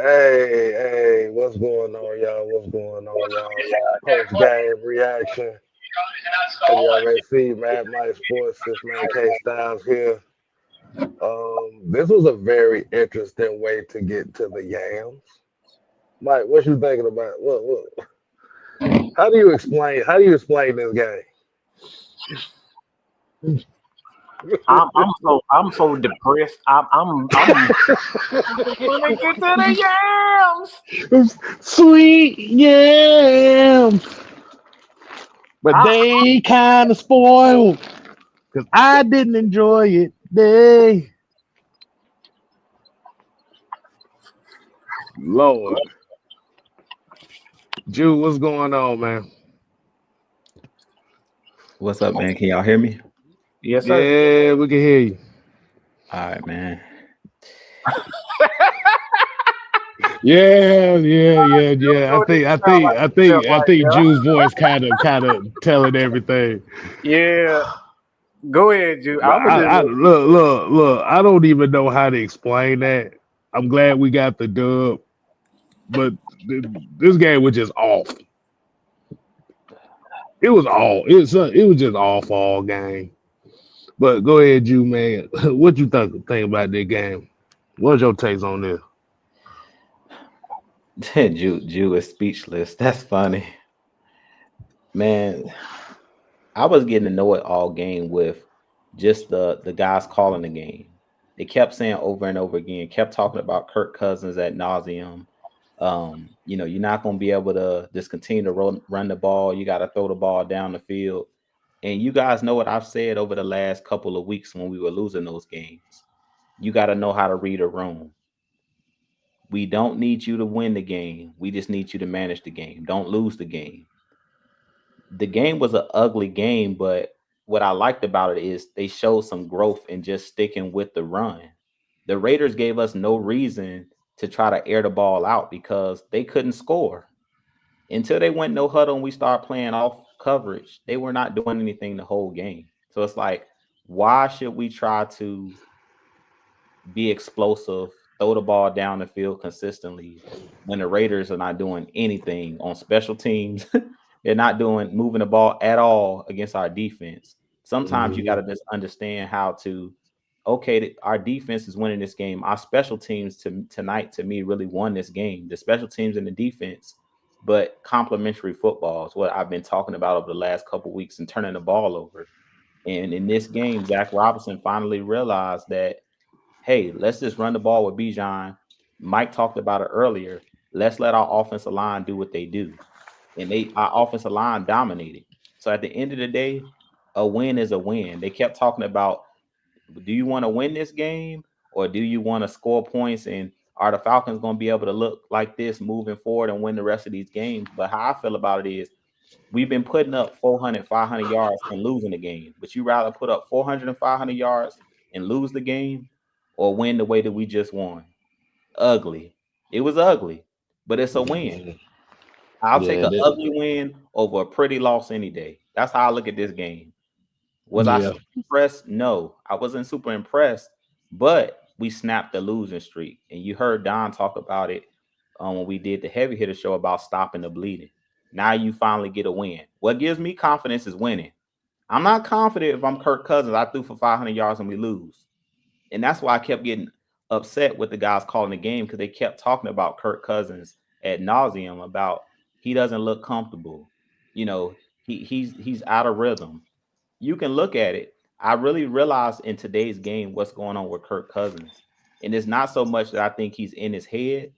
Hey, what's going on, y'all? What's going on, y'all? Post game reaction. As y'all may see, Mad Mike Sports, this man K Styles here. This was a very interesting way to get to the yams. Mike, what you thinking about? How do you explain this game? I'm so depressed. I'm gonna get to the yams. Sweet yams, but they kind of spoiled because I didn't enjoy it. They, Lord. Jew, what's going on, man? What's up, man? Can y'all hear me? Yes, sir. Yeah, we can hear you. All right, man. Yeah. I think Jew's voice kind of telling everything. Yeah. Go ahead, Jew. But I'm gonna just look. I don't even know how to explain that. I'm glad we got the dub, but this game was just off. It was just off all game. But go ahead, Jew, man. What you think about this game? What's your takes on this? Jew is speechless. That's funny, man. I was getting to know it all game with just the guys calling the game. They kept saying over and over again, kept talking about Kirk Cousins ad nauseum. You're not going to be able to just continue to run the ball. You got to throw the ball down the field. And you guys know what I've said over the last couple of weeks when we were losing those games. You got to know how to read a room. We don't need you to win the game. We just need you to manage the game. Don't lose the game. The game was an ugly game, but what I liked about it is they showed some growth in just sticking with the run. The Raiders gave us no reason to try to air the ball out because they couldn't score. Until they went no huddle and we started playing off coverage, they were not doing anything the whole game. So it's like, why should we try to be explosive, throw the ball down the field consistently when the Raiders are not doing anything on special teams? They're not moving the ball at all against our defense. Sometimes you got to just understand how to, okay, our defense is winning this game. Our special teams tonight, to me, really won this game. The special teams and the defense, but complementary football is what I've been talking about over the last couple of weeks and turning the ball over. And in this game, Zach Robinson finally realized that, hey, let's just run the ball with Bijan. Mike talked about it earlier. Let's let our offensive line do what they do. And our offensive line dominated. So at the end of the day, a win is a win. They kept talking about, do you want to win this game or do you want to score points, and are the Falcons going to be able to look like this moving forward and win the rest of these games? But how I feel about it is we've been putting up 400, 500 yards and losing the game. But you rather put up 400 and 500 yards and lose the game or win the way that we just won? Ugly. It was ugly, but it's a win. I'll take an ugly win over a pretty loss any day. That's how I look at this game. Was I super impressed? No, I wasn't super impressed, but we snapped the losing streak. And you heard Don talk about it when we did the heavy hitter show about stopping the bleeding. Now you finally get a win. What gives me confidence is winning. I'm not confident if I'm Kirk Cousins. I threw for 500 yards and we lose. And that's why I kept getting upset with the guys calling the game, because they kept talking about Kirk Cousins ad nauseum about he doesn't look comfortable. He's out of rhythm. You can look at it. I really realized in today's game what's going on with Kirk Cousins. And it's not so much that I think he's in his head.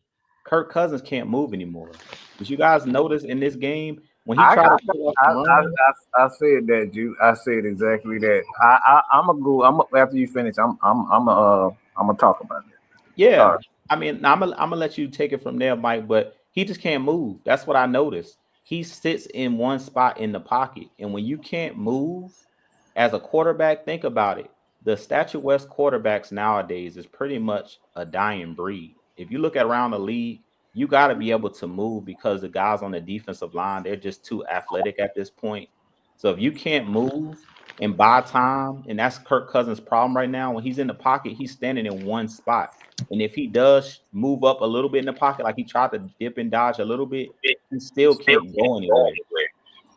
Kirk Cousins can't move anymore. Did you guys notice in this game when he tried to pull off the run? I said that, Jew. I said exactly that. I'm gonna go. After you finish. I'm gonna talk about it. Yeah. I mean, I'm gonna let you take it from there, Mike, but he just can't move. That's what I noticed. He sits in one spot in the pocket. And when you can't move as a quarterback, think about it. The Statue West quarterbacks nowadays is pretty much a dying breed. If you look at around the league, you got to be able to move because the guys on the defensive line, they're just too athletic at this point. So if you can't move and buy time, and that's Kirk Cousins' problem right now, when he's in the pocket, he's standing in one spot. And if he does move up a little bit in the pocket, like he tried to dip and dodge a little bit, he still can't go anywhere.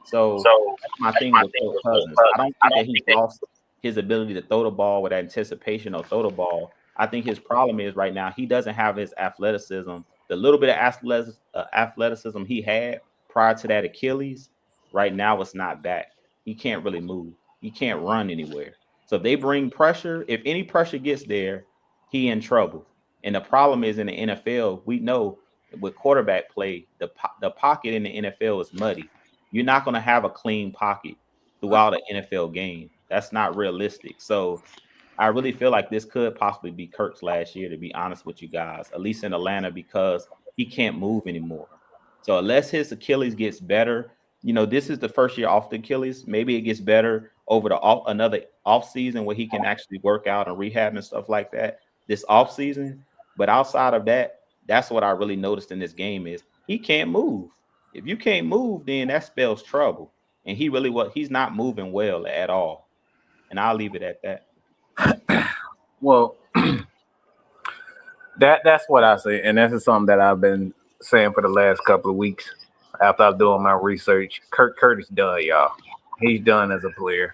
So that's my thing with Kirk Cousins. I don't think that he's lost his ability to throw the ball with anticipation or throw the ball. I think his problem is right now he doesn't have his athleticism. The little bit of athleticism he had prior to that Achilles, right now it's not back. He can't really move. He can't run anywhere. So if they bring pressure, if any pressure gets there, he in trouble. And the problem is in the NFL, we know with quarterback play, the pocket in the NFL is muddy. You're not going to have a clean pocket throughout an NFL game. That's not realistic. So I really feel like this could possibly be Kirk's last year, to be honest with you guys, at least in Atlanta, because he can't move anymore. So unless his Achilles gets better, this is the first year off the Achilles. Maybe it gets better over another off season where he can actually work out and rehab and stuff like that this off season. But outside of that, that's what I really noticed in this game is he can't move. If you can't move, then that spells trouble. And he's not moving well at all. And I'll leave it at that. Well, that's what I say, and this is something that I've been saying for the last couple of weeks after I'm doing my research. Kurt is done, y'all. He's done as a player.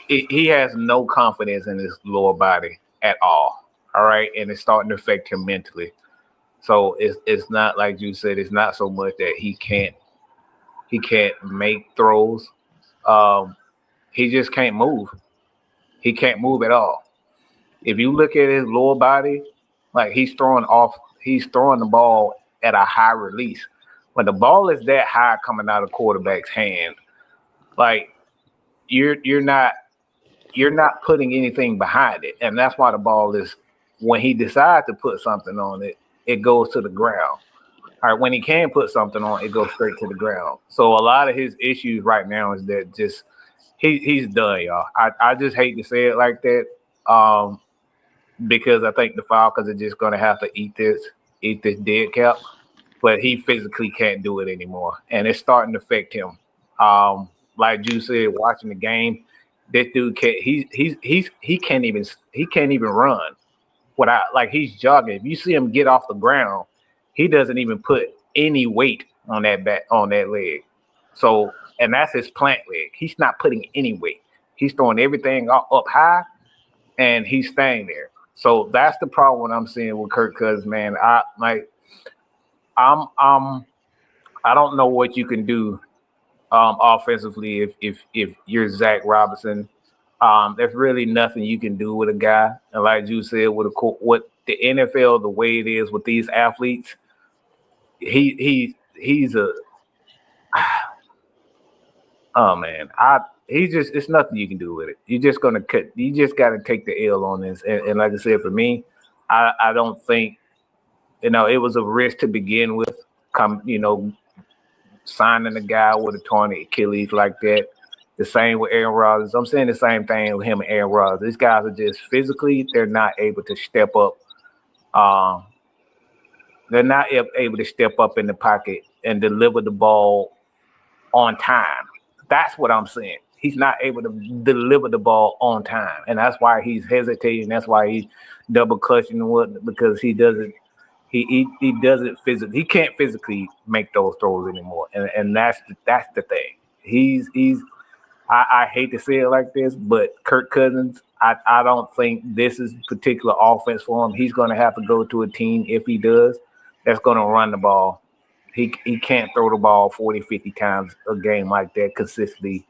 He has no confidence in his lower body at all. All right, and it's starting to affect him mentally. So it's not like you said. It's not so much that he can't make throws. He just can't move. He can't move at all. If you look at his lower body, like he's throwing the ball at a high release. When the ball is that high coming out of quarterback's hand, like you're not putting anything behind it. And that's why the ball is, when he decides to put something on it, it goes to the ground. All right, when he can put something on, it goes straight to the ground. So a lot of his issues right now is that just he's done, y'all. I just hate to say it like that, because I think the Falcons are just going to have to eat this dead cap. But he physically can't do it anymore, and it's starting to affect him. Like you said, watching the game, this dude he can't even run without, like, he's jogging. If you see him get off the ground, he doesn't even put any weight on that leg. So, and that's his plant leg. He's not putting any weight. He's throwing everything up high, and he's staying there. So that's the problem I'm seeing with Kirk Cousins, man. I don't know what you can do offensively if you're Zach Robinson. There's really nothing you can do with a guy. And like you said, with the NFL, the way it is with these athletes, he's a oh man, it's nothing you can do with it. You just got to take the L on this. And like I said, for me, I don't think, it was a risk to begin with. Signing a guy with a torn Achilles like that. The same with Aaron Rodgers. I'm saying the same thing with him and Aaron Rodgers. These guys are just physically, they're not able to step up. They're not able to step up in the pocket and deliver the ball on time. That's what I'm saying. He's not able to deliver the ball on time, and that's why he's hesitating. That's why he's double clutching because he doesn't. He doesn't physically. He can't physically make those throws anymore, and that's the thing. I hate to say it like this, but Kirk Cousins, I don't think this is particular offense for him. He's going to have to go to a team, if he does, that's going to run the ball. He can't throw the ball 40, 50 times a game like that consistently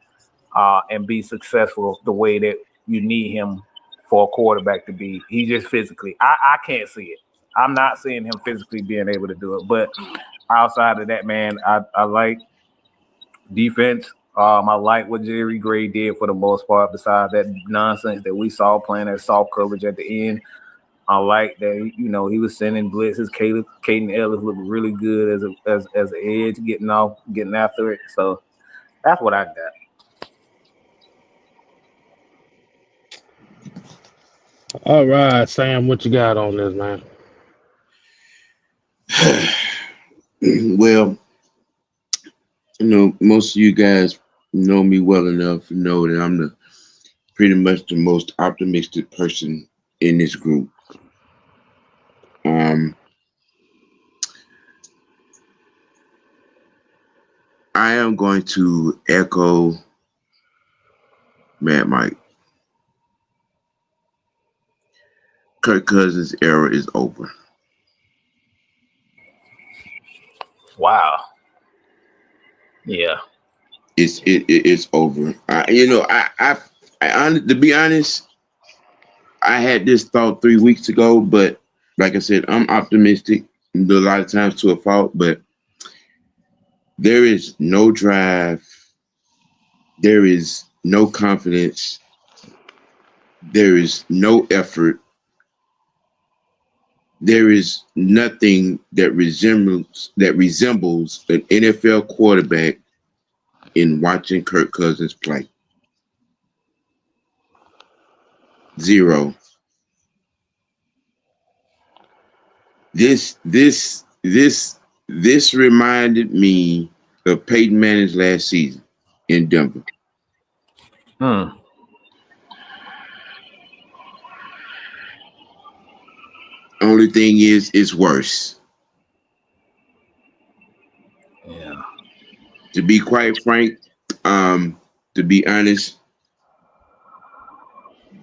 and be successful the way that you need him for a quarterback to be. He just physically, I can't see it. I'm not seeing him physically being able to do it. But outside of that, man, I like defense. I like what Jerry Gray did for the most part, besides that nonsense that we saw playing that soft coverage at the end. I like that, he was sending blitzes. Caden Ellis looked really good as an edge, getting after it. So that's what I got. All right, Sam, what you got on this, man? Well, most of you guys know me well enough to know that I'm pretty much the most optimistic person in this group. I am going to echo Mad Mike. Kirk Cousins' era is over. Wow. Yeah. It's over. To be honest, I had this thought 3 weeks ago, but like I said, I'm optimistic. A lot of times to a fault, but there is no drive. There is no confidence. There is no effort. There is nothing that resembles an NFL quarterback in watching Kirk Cousins play. Zero. This reminded me of Peyton Manning's last season in Denver. Only thing is, it's worse. Yeah. To be quite frank, to be honest,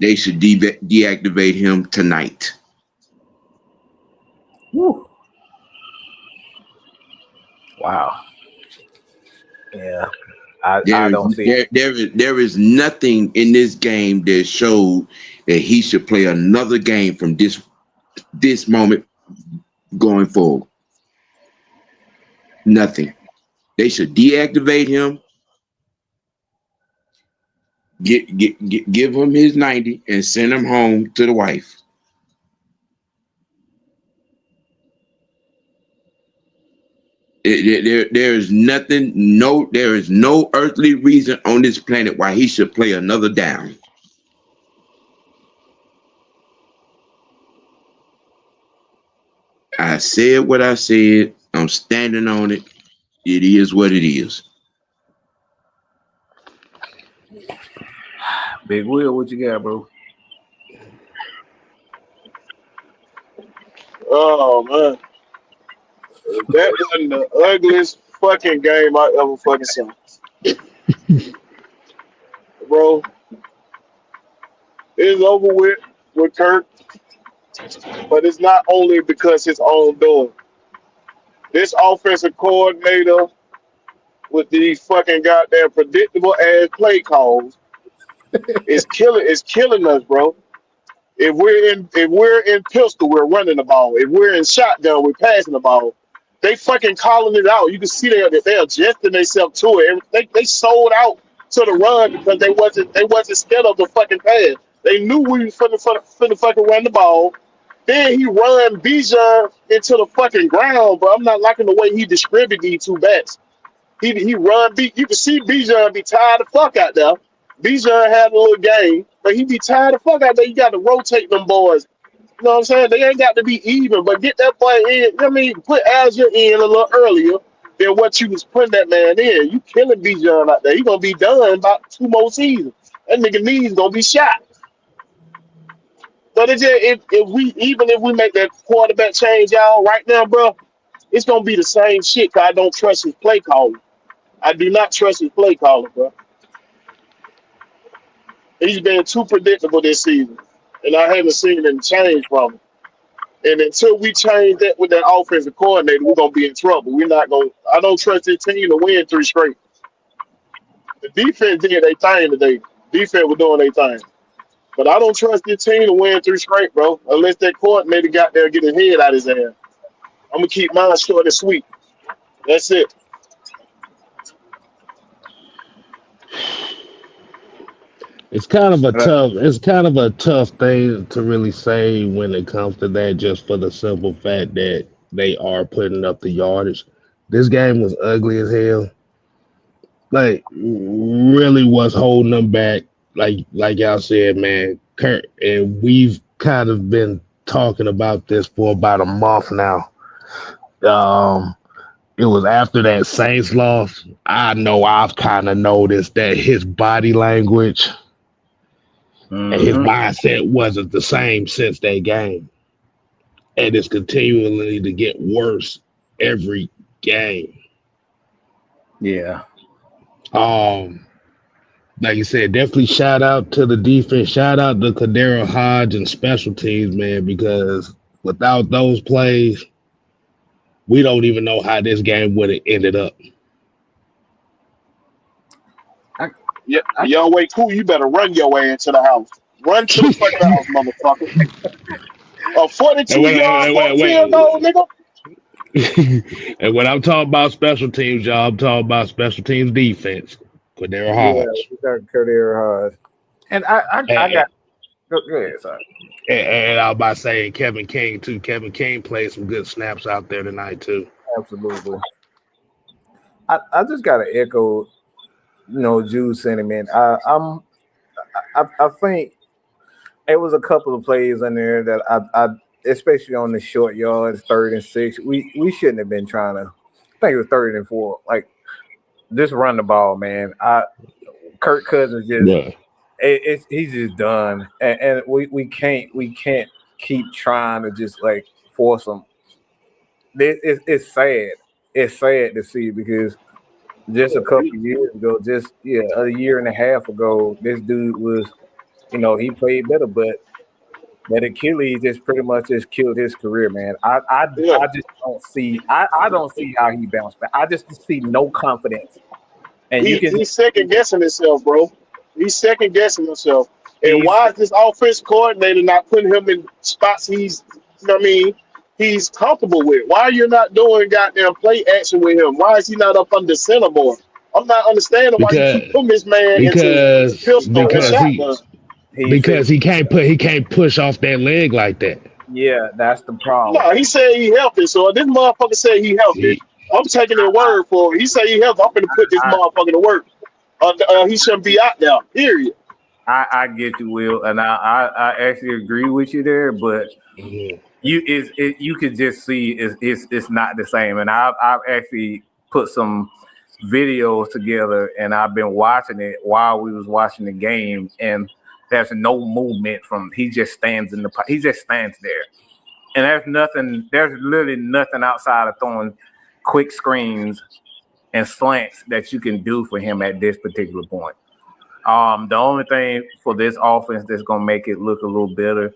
they should deactivate him tonight. Woo. Wow. Yeah. I don't see there is nothing in this game that showed that he should play another game from this moment going forward. Nothing. They should deactivate him, give him his 90 and send him home to the wife. There is no earthly reason on this planet why he should play another down. I said what I said. I'm standing on it. It is what it is. Big Will, what you got, bro? Oh man, that was the ugliest fucking game I ever fucking saw, bro. It's over with Kirk, but it's not only because his own doing. This offensive coordinator with these fucking goddamn predictable ass play calls is killing us, bro. If we're in pistol, we're running the ball. If we're in shotgun, we're passing the ball. They fucking calling it out. You can see that they're adjusting themselves to it. They sold out to the run because they wasn't scared of the fucking pass. They knew we was finna fucking run the ball. Then he run Bijan into the fucking ground, but I'm not liking the way he distributed these two backs. He run B. You can see Bijan be tired the fuck out there. Bijan had a little game, but he be tired the fuck out there. You got to rotate them boys. You know what I'm saying? They ain't got to be even, but get that boy in. You know what I mean, put Azure in a little earlier than what you was putting that man in. You killing Bijan out there. He gonna be done about 2 more seasons. That nigga knees gonna be shot. But if we make that quarterback change, y'all, right now, bro, it's gonna be the same shit. Cause I don't trust his play calling. I do not trust his play calling, bro. He's been too predictable this season, and I haven't seen him change from him. And until we change that with that offensive coordinator, we're gonna be in trouble. We're not gonna. I don't trust this team to win 3 straight. The defense did their thing today. Defense was doing their thing, but I don't trust this team to win 3 straight, bro. Unless that coordinator got there and get his head out his ass. I'm gonna keep mine short and sweet. That's it. It's kind of a tough thing to really say when it comes to that, just for the simple fact that they are putting up the yardage. This game was ugly as hell. Like, really was holding them back. Like y'all said, man, Kurt, and we've kind of been talking about this for about a month now. It was after that Saints loss. I know I've kind of noticed that his body language And his Mm-hmm. mindset wasn't the same since that game. And it's continually to get worse every game. Yeah. Like you said, definitely shout out to the defense. Shout out to Kadero Hodge and special teams, man, because without those plays, we don't even know how this game would have ended up. Yeah, young way cool. You better run your ass to the house. Run to the fucking house, motherfucker. A And 42-yard field goal, nigga. and when I'm talking about special teams, y'all, I'm talking about special teams defense. Kadero Yeah, Hodge. we got Kadir Hodge. And I And, got go ahead, sorry. and I was about to say Kevin King, too. Kevin King played some good snaps out there tonight, too. Absolutely. I just gotta echo, Jude's sentiment. I think it was a couple of plays in there that I especially on the short yards, 3rd and 6. We shouldn't have been trying to. I think it was 3rd and 4. Like, just run the ball, man. Kirk Cousins just Yeah. he's just done, and we can't keep trying to just like force him. It's sad. It's sad to see because just a couple of years ago, a year and a half ago, this dude was, he played better, but that Achilles just pretty much just killed his career, man. I just don't see I don't see how he bounced back. I just see no confidence, and you can He's second guessing himself, bro. He's second guessing himself. And why is this offense coordinator not putting him in spots he's comfortable with? Why are you not doing goddamn play action with him? Why is he not up under center more? I'm not understanding why you keep putting this man into pistol and shotgun. Because he can't push off that leg like that. Yeah, that's the problem. No, he said he healthy. So if this motherfucker said he healthy, I'm taking their word for it. He said he healthy. I'm gonna put this motherfucker to work. He shouldn't be out there. Period. I get you, Will, and I actually agree with you there, but you could just see it's not the same. And I've actually put some videos together, and I've been watching it while we was watching the game, and there's no movement from. He just stands he just stands there, and there's literally nothing outside of throwing quick screens and slants that you can do for him at this particular point. The only thing for this offense that's gonna make it look a little better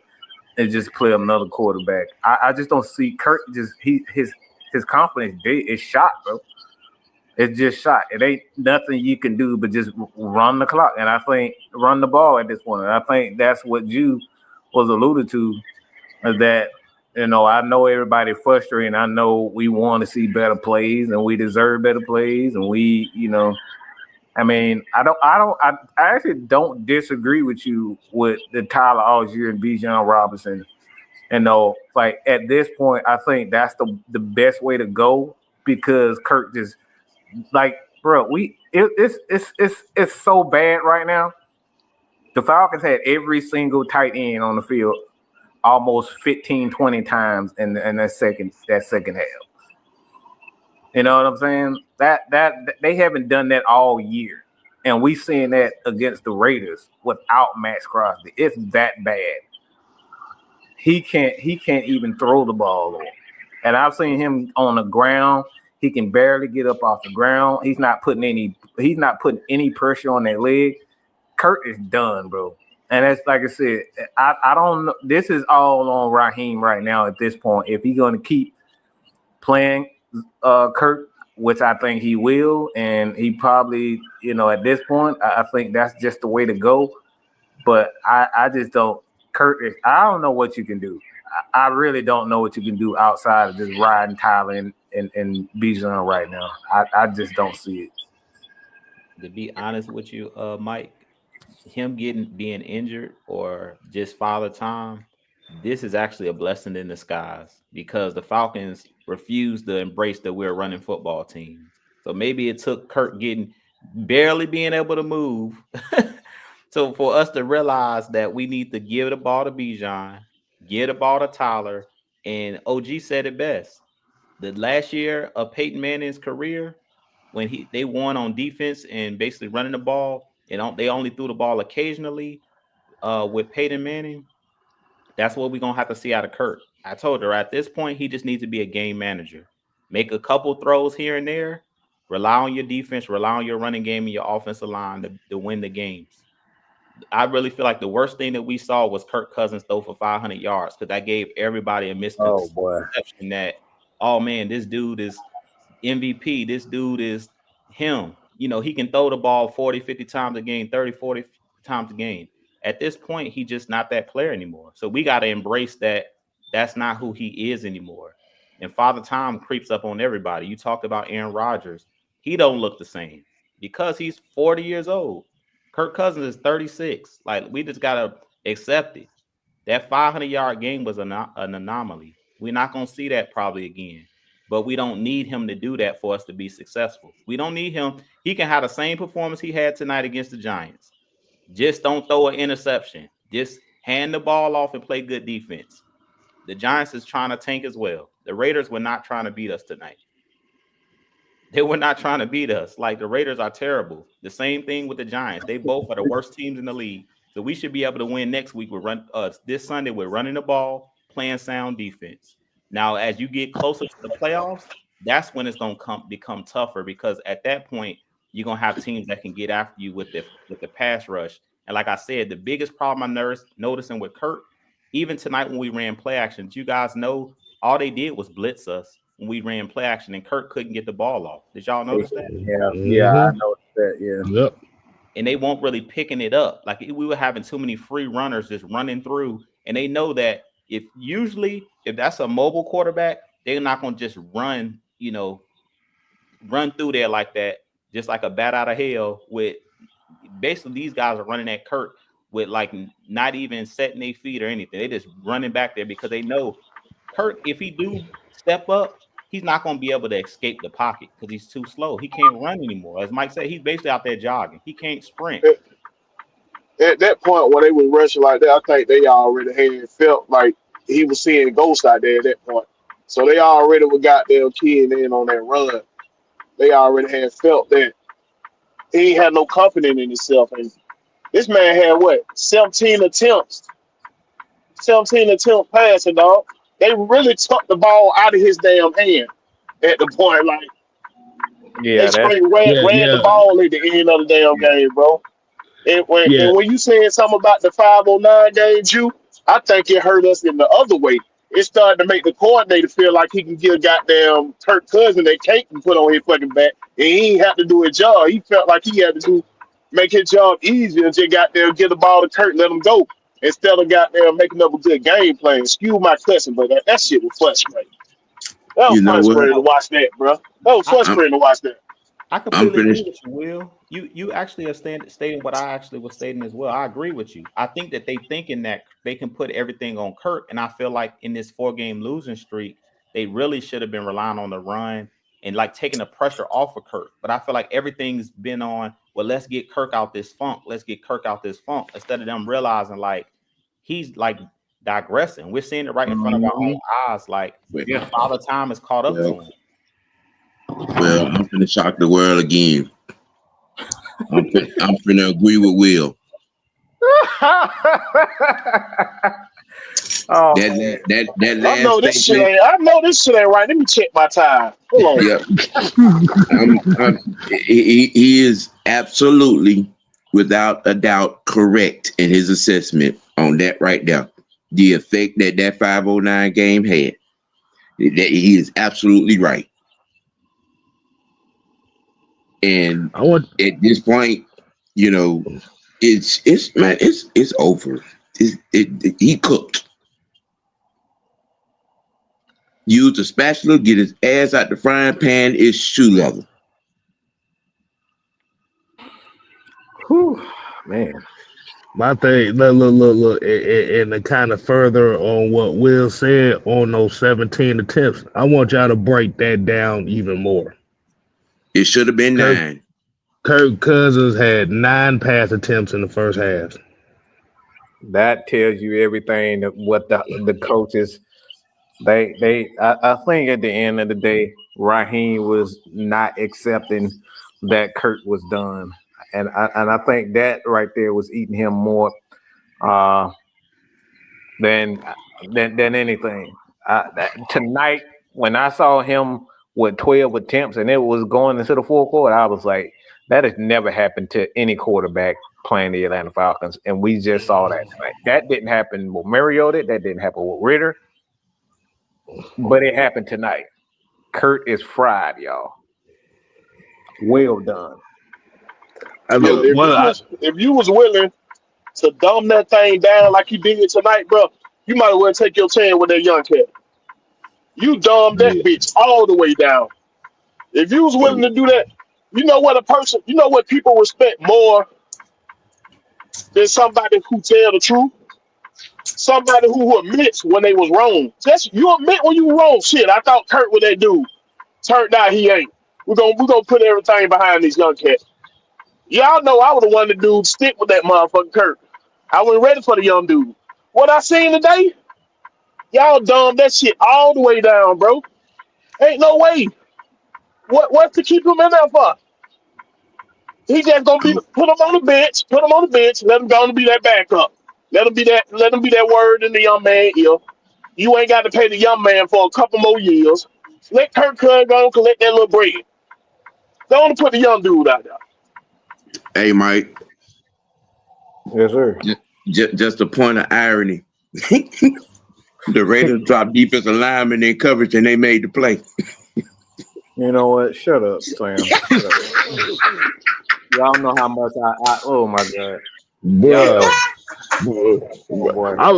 is just play another quarterback. I just don't see Kirk. His confidence is shot, bro. It's just shot. It ain't nothing you can do but just run the clock, and I think run the ball at this point. And I think that's what you was alluded to, is that I know everybody frustrated. I know we want to see better plays, and we deserve better plays, and I mean, I actually don't disagree with you with the Tyler Algier and Bijan Robinson. Like at this point, I think that's the best way to go because Kirk just like, bro, it's so bad right now. The Falcons had every single tight end on the field almost 15, 20 times in that second half. You know what I'm saying? That they haven't done that all year. And we seen that against the Raiders without Max Crosby. It's that bad. He can't even throw the ball on. And I've seen him on the ground. He can barely get up off the ground. He's not putting any pressure on that leg. Kurt is done, bro. And that's like I said, I don't know. This is all on Raheem right now at this point. If he's going to keep playing Kurt, which I think he will, and he probably, at this point, I think that's just the way to go. But I just don't. Kurt, I don't know what you can do. I really don't know what you can do outside of just riding Tyler and Bijan right now. I just don't see it. To be honest with you, Mike, him being injured or just father time, this is actually a blessing in disguise because the Falcons refuse to embrace that we're a running football team. So maybe it took Kirk barely being able to move. So for us to realize that we need to give the ball to Bijan, give the ball to Tyler, and OG said it best. The last year of Peyton Manning's career, when they won on defense and basically running the ball, and they only threw the ball occasionally, with Peyton Manning, that's what we're gonna have to see out of Kirk. I told her at this point, he just needs to be a game manager. Make a couple throws here and there, rely on your defense, rely on your running game and your offensive line to win the games. I really feel like the worst thing that we saw was Kirk Cousins throw for 500 yards because that gave everybody a Oh boy. misconception that, oh man, this dude is MVP. This dude is him. You know, he can throw the ball 40, 50 times a game, 30, 40 times a game. At this point, he's just not that player anymore. So we got to embrace that that's not who he is anymore. And Father Time creeps up on everybody. You talked about Aaron Rodgers. He don't look the same because he's 40 years old. Kirk Cousins is 36. Like, we just got to accept it. That 500-yard game was an anomaly. We're not going to see that probably again. But we don't need him to do that for us to be successful. We don't need him. He can have the same performance he had tonight against the Giants. Just don't throw an interception. Just hand the ball off and play good defense. The Giants is trying to tank as well. The Raiders were not trying to beat us tonight. They were not trying to beat us. Like, the Raiders are terrible. The same thing with the Giants. They both are the worst teams in the league. So we should be able to win next week with this Sunday with running the ball, playing sound defense. Now, as you get closer to the playoffs, that's when it's going to become tougher because at that point, you're going to have teams that can get after you with the pass rush. And like I said, the biggest problem I'm noticing with Kirk, even tonight when we ran play action, you guys know all they did was blitz us when we ran play action, and Kirk couldn't get the ball off. Did y'all notice that? Yeah, I noticed that. Yeah. Yep. And they weren't really picking it up. Like, we were having too many free runners just running through, and they know that if that's a mobile quarterback, they're not going to just run through there like that, just like a bat out of hell. With basically these guys are running at Kirk with like not even setting their feet or anything. They just running back there because they know Kirk, if he do step up, he's not going to be able to escape the pocket because he's too slow. He can't run anymore. As Mike said, he's basically out there jogging. He can't sprint. At that point when they were rushing like that, I think they already had felt like he was seeing ghosts out there at that point. So they already were goddamn keying in on that run. They already had felt that he had no confidence in himself. And this man had what? 17 attempts passing, dog. They really took the ball out of his damn hand at the point. Like, Yeah, they straight ran the ball at the end of the damn game, bro. And when you said something about the 509 game, I think it hurt us in the other way. It started to make the coordinator feel like he can get a goddamn Kirk Cousins that cake and put on his fucking back, and he ain't have to do his job. He felt like he had to make his job easier and just got there, get the ball to Kirk, let him go, instead of goddamn making up a good game plan. Excuse my cussing, but that shit was frustrating. That was frustrating to watch that, bro. That was frustrating to watch that. I completely agree with you, Will. You actually are stating what I actually was stating as well. I agree with you. I think that they thinking that they can put everything on Kirk, and I feel like in this 4-game losing streak, they really should have been relying on the run and like taking the pressure off of Kirk. But I feel like everything's been on, well, let's get Kirk out this funk. Let's get Kirk out this funk, instead of them realizing like he's like digressing. We're seeing it right in front of our own eyes. Like, Father Time has caught up to him. Well, I'm finna shock the world again. I'm finna agree with Will. That last I know this shit ain't right. Let me check my time. Hold on. Yeah. He is absolutely, without a doubt, correct in his assessment on that right there. The effect that 509 game had. He is absolutely right. And at this point, it's over. He cooked. Use a spatula, get his ass out the frying pan. It's shoe level. Whew, man. My thing, look, and to kind of further on what Will said on those 17 attempts, I want y'all to break that down even more. It should have been 9. Kirk Cousins had 9 pass attempts in the first half. That tells you everything that what the coaches I think at the end of the day, Raheem was not accepting that Kirk was done. And I think that right there was eating him more than anything. Tonight, when I saw him with 12 attempts and it was going into the fourth quarter, I was like, that has never happened to any quarterback playing the Atlanta Falcons, and we just saw that tonight. That didn't happen with Mariota. That didn't happen with Ritter, but it happened tonight. Kurt is fried, y'all. Well done. If you was willing to dumb that thing down like you did tonight, bro, you might as well take your chance with that young cat. You dumb that bitch all the way down. If you was willing to do that, you know what people respect more than somebody who tell the truth? Somebody who admits when they was wrong. Just you admit when you were wrong. Shit, I thought Kurt was that dude. Turned out he ain't. We're gonna put everything behind these young cats. Y'all know I was the one to do stick with that motherfucking Kurt. I wasn't ready for the young dude. What I seen today, y'all dumb that shit all the way down, bro. Ain't no way. What's to keep him in there for? He just gonna put him on the bench, let him go and be that backup. Let him be that word in the young man ear. You ain't got to pay the young man for a couple more years. Let Kirk Cousins go and collect that little bread. Don't put the young dude out there. Hey, Mike. Yes, sir. Just a point of irony. The Raiders dropped defensive linemen in coverage and they made the play. You know what? Shut up, Sam. Shut up. Y'all know how much I oh my God. Bro. I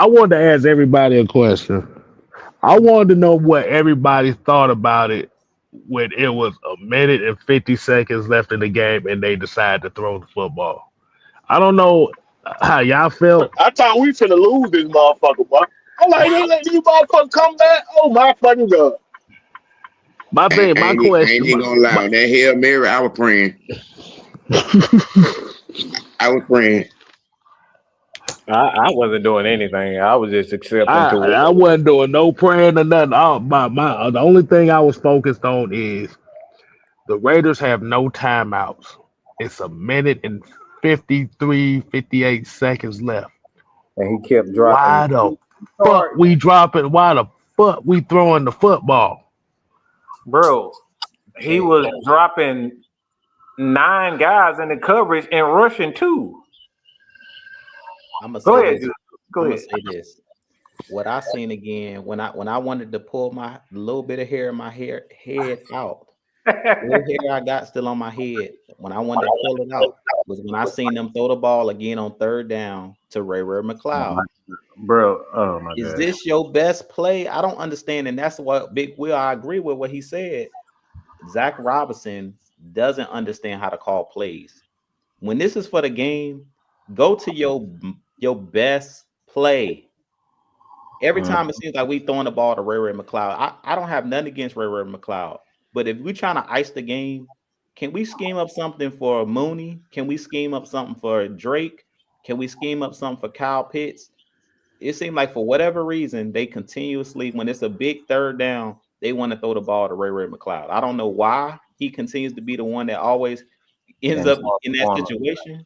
wanted to ask everybody a question. I wanted to know what everybody thought about it when it was a minute and 50 seconds left in the game and they decided to throw the football. I don't know how y'all felt. I thought we finna lose this motherfucker, boy. I'm like, they let these motherfuckers come back. Oh my fucking God. My question. I ain't gonna lie. That Hail Mary, I was praying. I was praying. I wasn't doing anything. I was just accepting. I wasn't doing no praying or nothing. The only thing I was focused on is the Raiders have no timeouts. It's a minute and 58 seconds left. And he kept dropping. Why the fuck we dropping? Why the fuck we throwing the football? Bro, he was dropping 9 guys in the coverage and rushing 2. I'm gonna Go say ahead. this. What I seen again when I wanted to pull my little bit of hair in my head out, the hair I got still on my head. When I wanted to pull it out was when I seen them throw the ball again on 3rd down to Ray McLeod. Bro, oh my God. Is this your best play? I don't understand, and that's what Big Will. I agree with what he said. Zach Robinson doesn't understand how to call plays. When this is for the game, go to your best play. Every time it seems like we throwing the ball to Ray McLeod. I don't have nothing against Ray McLeod, but if we're trying to ice the game, can we scheme up something for Mooney? Can we scheme up something for Drake? Can we scheme up something for Kyle Pitts? It seemed like for whatever reason, they continuously, when it's a big 3rd down, they want to throw the ball to Ray McLeod. I don't know why he continues to be the one that always ends up in that situation.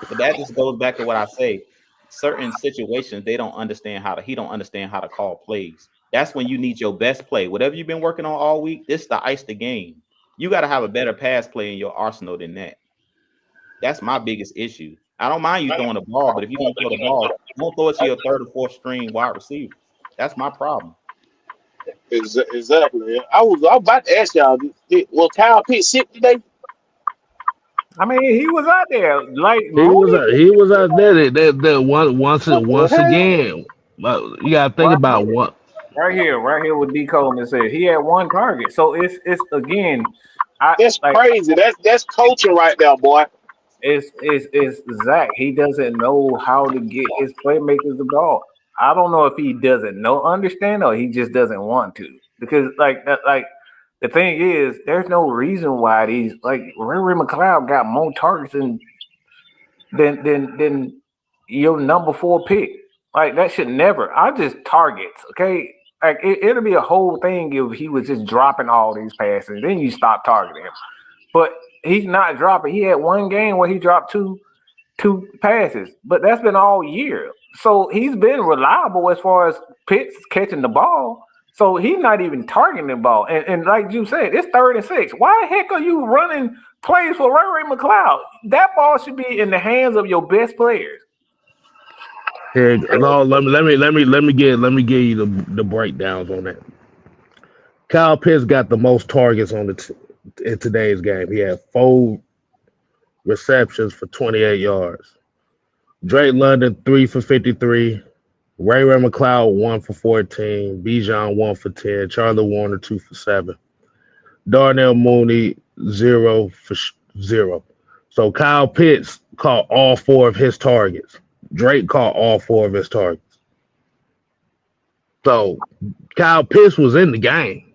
But that just goes back to what I say. Certain situations, he don't understand how to call plays. That's when you need your best play. Whatever you've been working on all week, this is to ice the game. You got to have a better pass play in your arsenal than that. That's my biggest issue. I don't mind you throwing the ball, but if you're going to throw the ball, don't throw it to your 3rd or 4th string wide receiver. That's my problem. Exactly. I was about to ask y'all, will Kyle Pitts sit today? I mean, he was out there. Like he was out there. That once again. You gotta think about what. Right here with D. Coleman said he had 1 target. So it's again. That's crazy. That's coaching right there, boy. It's Zach. He doesn't know how to get his playmakers the ball. I don't know if he doesn't understand or he just doesn't want to. Because the thing is, there's no reason why these Ray McLeod got more targets than your number 4 pick. Like that should never. I just targets, okay? Like it'll be a whole thing if he was just dropping all these passes. Then you stop targeting him. But he's not dropping. He had 1 game where he dropped 2, 2 passes, but that's been all year. So he's been reliable as far as Pitts catching the ball. So he's not even targeting the ball. And like you said, it's 3rd and 6. Why the heck are you running plays for Ray McLeod? That ball should be in the hands of your best players. Here, no, let me give you the breakdowns on that. Kyle Pitts got the most targets on in today's game. He had 4 receptions for 28 yards. Drake London 3 for 53. Ray McLeod 1 for 14. Bijan 1 for 10. Charlie Warner 2 for 7. Darnell Mooney 0 for 0. So Kyle Pitts caught all 4 of his targets. Drake caught all 4 of his targets. So Kyle Pitts was in the game.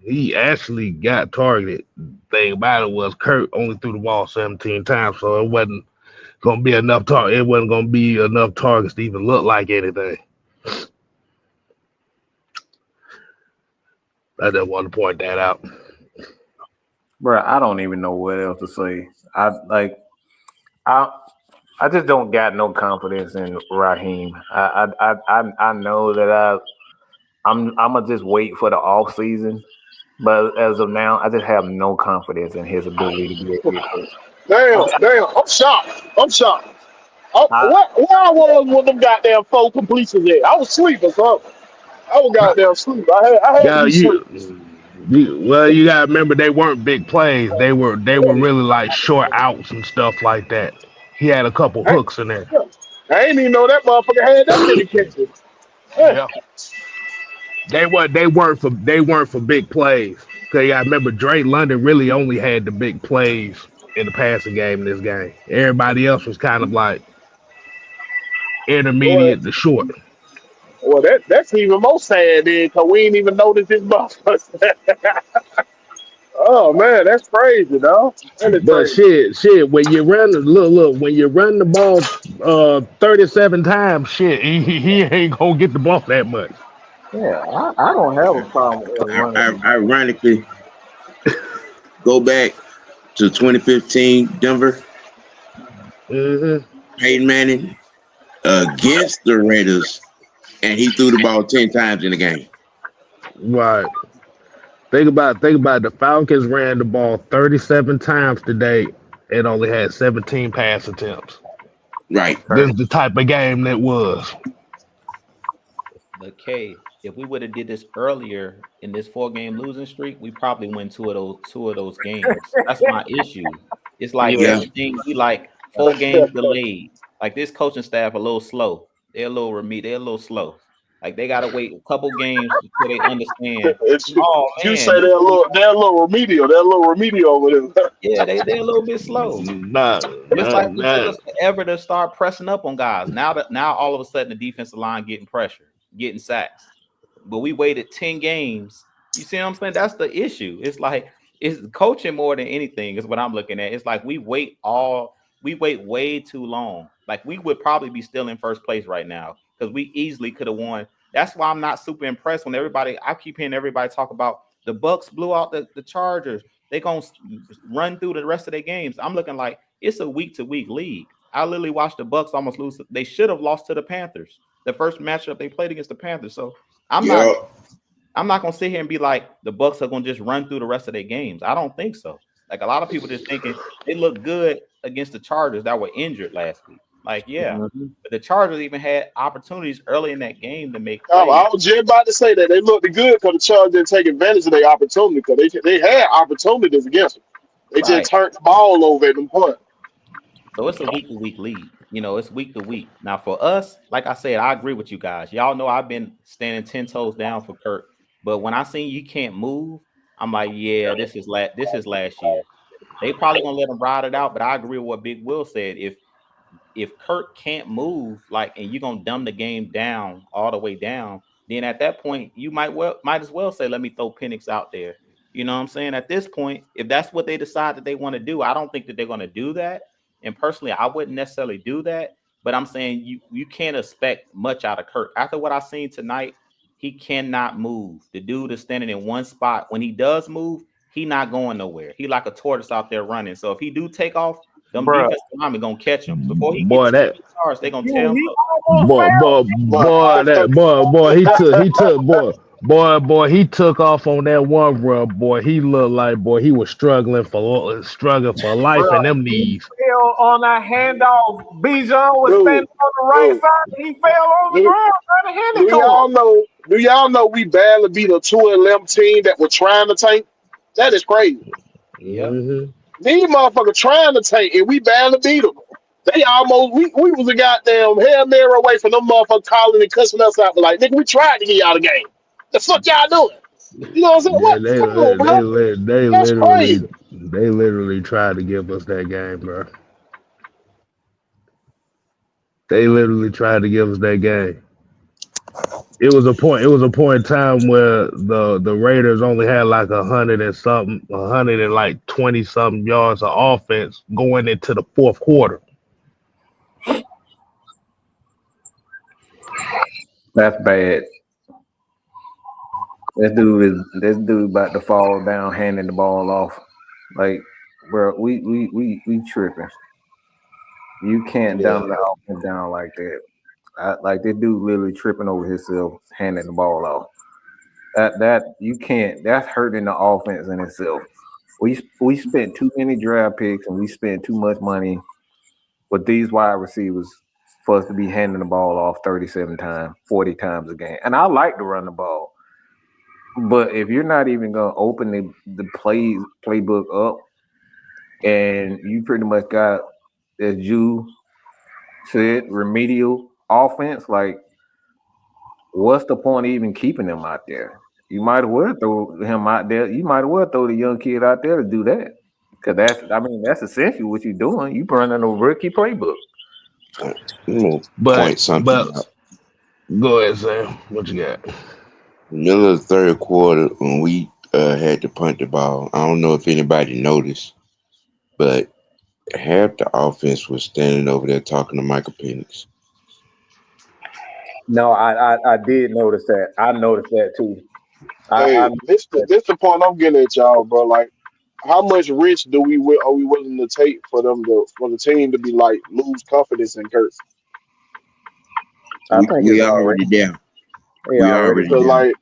He actually got targeted. The thing about it was Kurt only threw the ball 17 times, so it wasn't gonna be enough target. It wasn't gonna be enough targets to even look like anything. I just want to point that out. Bro, I don't even know what else to say. I just don't got no confidence in Raheem. I know that I'm gonna just wait for the off season, but as of now, I just have no confidence in his ability to get it. Damn, I'm shocked. Where I was with them goddamn 4 completions at? I was sleeping, so I was goddamn asleep. I had to be sleep. You gotta remember they weren't big plays. They were really like short outs and stuff like that. He had a couple hooks in there. I ain't even know that motherfucker had that many catches. Yeah. They weren't for big plays. Cause I remember Drake London really only had the big plays in the passing game in this game. Everybody else was kind of like intermediate to short. Well, that's even more sad then, cause we ain't even noticed this motherfucker. Oh man, that's crazy, dog. But shit, when you run when you run the ball 37 times, shit, he ain't gonna get the ball that much. Yeah, I don't have a problem with running. Ironically, go back to 2015 Denver. Peyton Manning against the Raiders, and he threw the ball 10 times in the game. Right. Think about the Falcons ran the ball 37 times today and only had 17 pass attempts. Right. This is the type of game that was. But K, if we would have did this earlier in this 4-game losing streak, we probably win two of those games. That's my issue. It's like everything we like 4 games delayed. Like this coaching staff a little slow. They're a little slow. Like they gotta wait a couple games before they understand. You say they're a little remedial. They're a little remedial over there. Yeah, they're a little bit slow. It's like it took us forever to start pressing up on guys. Now all of a sudden the defensive line getting pressure, getting sacks. But we waited 10 games. You see what I'm saying? That's the issue. It's like it's coaching more than anything is what I'm looking at. It's like we wait way too long. Like we would probably be still in first place right now because we easily could have won. That's why I'm not super impressed when I keep hearing everybody talk about the Bucks blew out the Chargers. They're going to run through the rest of their games. I'm looking like it's a week-to-week league. I literally watched the Bucks almost lose. They should have lost to the Panthers. The first matchup they played against the Panthers. So I'm not going to sit here and be like the Bucks are going to just run through the rest of their games. I don't think so. Like a lot of people just thinking they look good against the Chargers that were injured last week. Like, but the Chargers even had opportunities early in that game to make plays. I was just about to say that they looked good because the Chargers didn't take advantage of their opportunity because they had opportunities against them. They just turned the ball over at them point. So it's a week-to-week league. It's week-to-week. Now, for us, like I said, I agree with you guys. Y'all know I've been standing 10 toes down for Kirk. But when I seen you can't move, I'm like, yeah, this is last year. They probably going to let him ride it out, but I agree with what Big Will said. If Kirk can't move, and you're gonna dumb the game down all the way down, then at that point you might as well say, let me throw Penix out there. You know what I'm saying? At this point, if that's what they decide that they want to do, I don't think that they're gonna do that. And personally, I wouldn't necessarily do that. But I'm saying you can't expect much out of Kirk. After what I've seen tonight, he cannot move. The dude is standing in one spot. When he does move, he not going nowhere. He like a tortoise out there running. So if he do take off, Them Bruh. defensive linemen gonna catch him before he Boy, gets that stars. They gonna tear him He up. almost boy, he took off on that one run, boy. He looked like, boy, he was struggling for life Bruh, in them he knees. fell on that handoff. Bijan was standing Dude, on the right dude, side. He fell on the do, ground trying to hand it do to y'all him. know? Do y'all know we barely beat a 2-11 team that were trying to tank? That is crazy. Yep. Hmm. These motherfuckers trying to tank, and we barely beat them. They almost we was a goddamn Hail Mary away from them motherfuckers calling and cussing us out. But like, nigga, we tried to get y'all the game. The fuck y'all doing? You know what I'm saying? Yeah, What? Come on, bro. That's crazy. they literally tried to give us that game, bro. They literally tried to give us that game. It was a point. It was a point in time where the Raiders only had like 120 something yards of offense going into the fourth quarter. That's bad. This dude about to fall down, handing the ball off. Like, bro, we tripping. You can't Yeah. dumb the offense down like that. Like this dude literally tripping over himself, handing the ball off. That you can't. That's hurting the offense in itself. We spent too many draft picks and we spent too much money with these wide receivers for us to be handing the ball off 37 times, 40 times a game. And I like to run the ball. But if you're not even gonna open the playbook up, and you pretty much got, as you said, remedial offense, like what's the point of even keeping him out there? You might as well throw him out there. You might as well throw the young kid out there to do that, because that's essentially what you're doing. You running a rookie playbook. I'm gonna But point something out. go ahead, Sam. What you got? Middle of the third quarter, when we had to punt the ball, I don't know if anybody noticed, but half the offense was standing over there talking to Michael Penix. No, I did notice that. I noticed that too. Hey, I this the point I'm getting at, y'all, bro. Like, how much risk are we willing to take for the team to be like lose confidence in Kurt? think We it's already down. they We already. already Because down.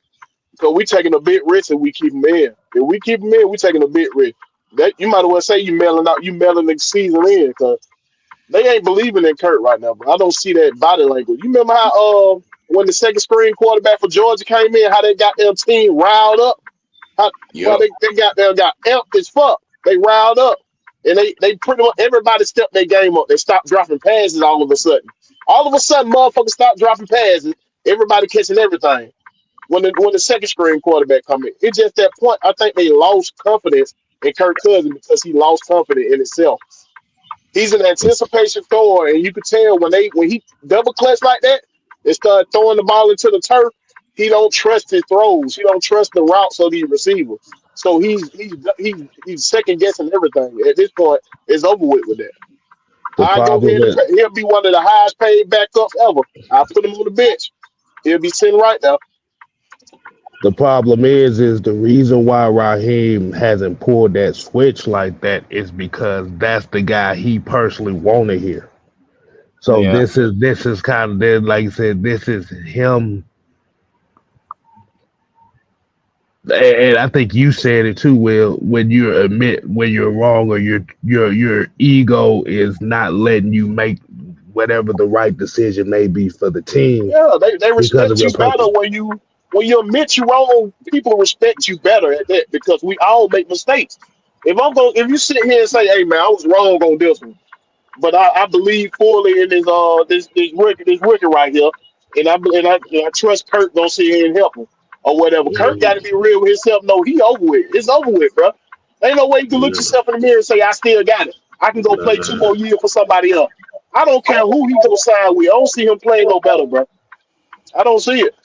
because we taking a big risk if we keep him in. If we keep him in, we taking a big risk. That you might as well say you mailing the season in, because they ain't believing in Kurt right now. But I don't see that body language. You remember how when the second string quarterback for Georgia came in, how they got their team riled up? How Yep. they got amped as fuck. They riled up. And they pretty much everybody stepped their game up. They stopped dropping passes all of a sudden. All of a sudden, motherfuckers stopped dropping passes. Everybody catching everything. When the second string quarterback come in, it's just that point. I think they lost confidence in Kirk Cousins because he lost confidence in himself. He's an anticipation thrower, and you could tell when he double clutch like that and start throwing the ball into the turf, he don't trust his throws. He don't trust the routes of the receiver. So he's second guessing everything. At this point, it's over with that. The I go problem ahead and is he'll be one of the highest paid backups ever. I put him on the bench. He'll be sitting right there. the reason why Raheem hasn't pulled that switch like that is because that's the guy he personally wanted here. So Yeah. this is kind of then, like you said, this is him. And I think you said it too, Will, when you admit when you're wrong or your ego is not letting you make whatever the right decision may be for the team Yeah, they because of respect your you better purpose. when you admit you wrong. People respect you better at that because we all make mistakes. If you sit here and say, "Hey man, I was wrong on this one," but I believe fully in this rookie right here, and I trust Kurt gonna sit here and help him or whatever. Kurt got to Mhm. be real with himself. No, he over with. It's over with, bro. Ain't no way you can look Yeah. yourself in the mirror and say, "I still got it. I can go play 2 more years for somebody else." I don't care who he gonna sign with. I don't see him playing no better, bro. I don't see it.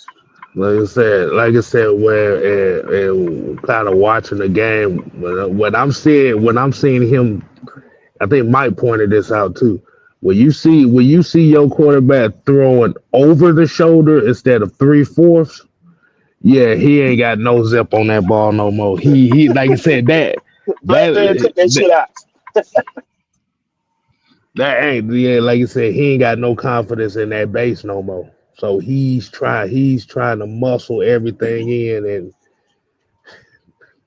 Like I said, where and kind of watching the game, when I'm seeing him, I think Mike pointed this out too. When you see your quarterback throwing over the shoulder instead of 3/4, yeah, he ain't got no zip on that ball no more. He like I said that Black man, cut that that shit out. That ain't like you said, he ain't got no confidence in that base no more. So he's trying to muscle everything in, and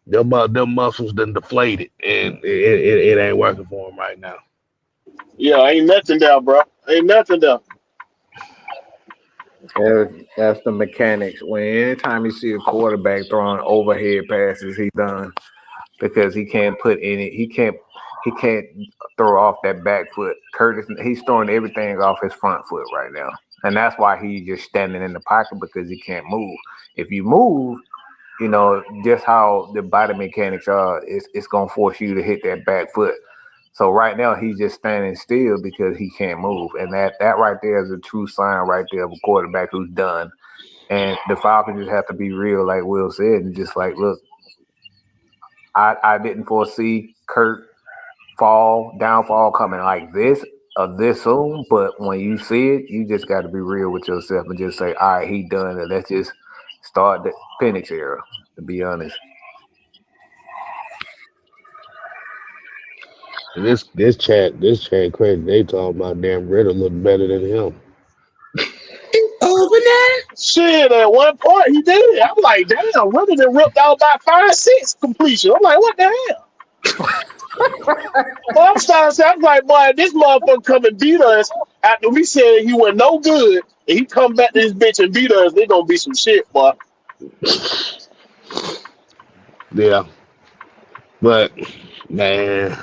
them muscles done deflated, and it ain't working for him right now. Yeah, ain't nothing there, bro. Ain't nothing there. That's the mechanics. When anytime you see a quarterback throwing overhead passes, he done because he can't put any. He can't throw off that back foot. Curtis, he's throwing everything off his front foot right now, and that's why he's just standing in the pocket because he can't move. If you move, just how the body mechanics are, it's gonna force you to hit that back foot. So right now he's just standing still because he can't move, and that right there is a true sign right there of a quarterback who's done. And the Falcons just have to be real, like Will said, and just like, look, I didn't foresee Kurt downfall coming like this soon, but when you see it, you just got to be real with yourself and just say, all right, he done, and let's just start the Penix era. To be honest. This chat crazy. They talking about damn Ritter look better than him. Over there. Shit, at one point he did. I'm like, damn, when did it ripped out by 5-6 completion? I'm like, what the hell? Well, I'm starting to say, I'm like, boy, this motherfucker come and beat us after we said he was no good, and he come back to this bitch and beat us. They gonna be some shit, boy. Yeah, but man,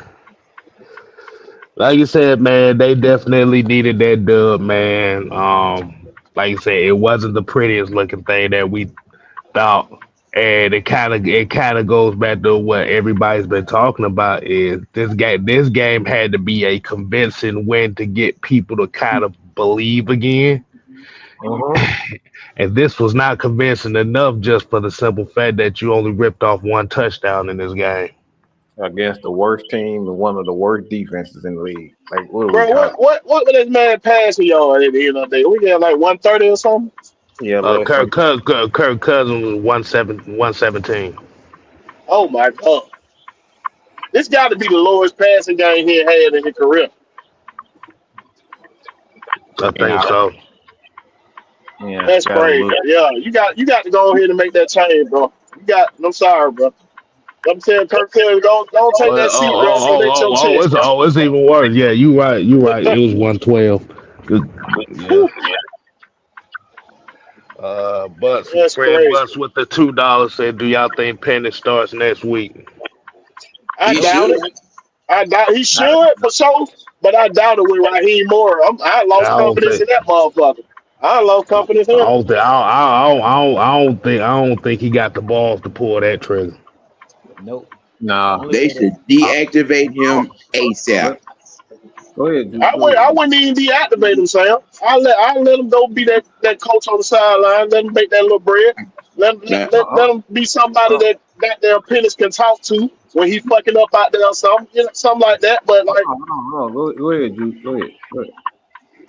like you said, man, they definitely needed that dub, man. Like you said, it wasn't the prettiest looking thing that we thought, and it kind of goes back to what everybody's been talking about is this game had to be a convincing win to get people to kind of believe again. And this was not convincing enough just for the simple fact that you only ripped off one touchdown in this game. Against the worst team and one of the worst defenses in the league. Like, what are we Bro, talking? what was this man passing y'all at the end of the day? We got like 130 or something. Yeah, Kirk Cousins was 117. Oh my god, this got to be the lowest passing game he had in his career. I think yeah, so. yeah. That's Gotta crazy. look. Yeah, you got to go ahead and make that change, bro. I'm sorry, bro. I'm saying, Kirk Cousins, don't take Oh, that oh, seat belt and let your oh, chest, bro. it's even worse. Yeah, you right. You right. It was 112. Good. Yeah. Whew, But that's Fred crazy. Butts with the $2 said, "Do y'all think Penny starts next week?" I He doubt should. it. I doubt he should for sure, but I doubt it with Raheem Moore. I I lost don't confidence in think. that motherfucker. I lost confidence I in him. don't think. I don't think he got the balls to pull that trigger. Nope. The Nah. only They way should that deactivate him ASAP. Go ahead, Juice. I Go would ahead. I wouldn't even deactivate him, Sam. I let him go be that coach on the sideline. Let him make that little bread. Now, Let him be somebody that their opponents can talk to when he fucking up out there or something, something like that. But like, No. Go ahead, Juice. Go ahead. Go ahead.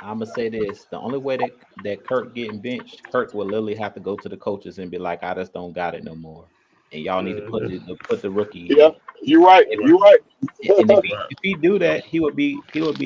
I'm gonna say this: the only way that Kirk getting benched, Kirk will literally have to go to the coaches and be like, "I just don't got it no more, and y'all need to Mhm. put the rookie yeah, in." you're right. If You're right. and Right. if he do that, he would be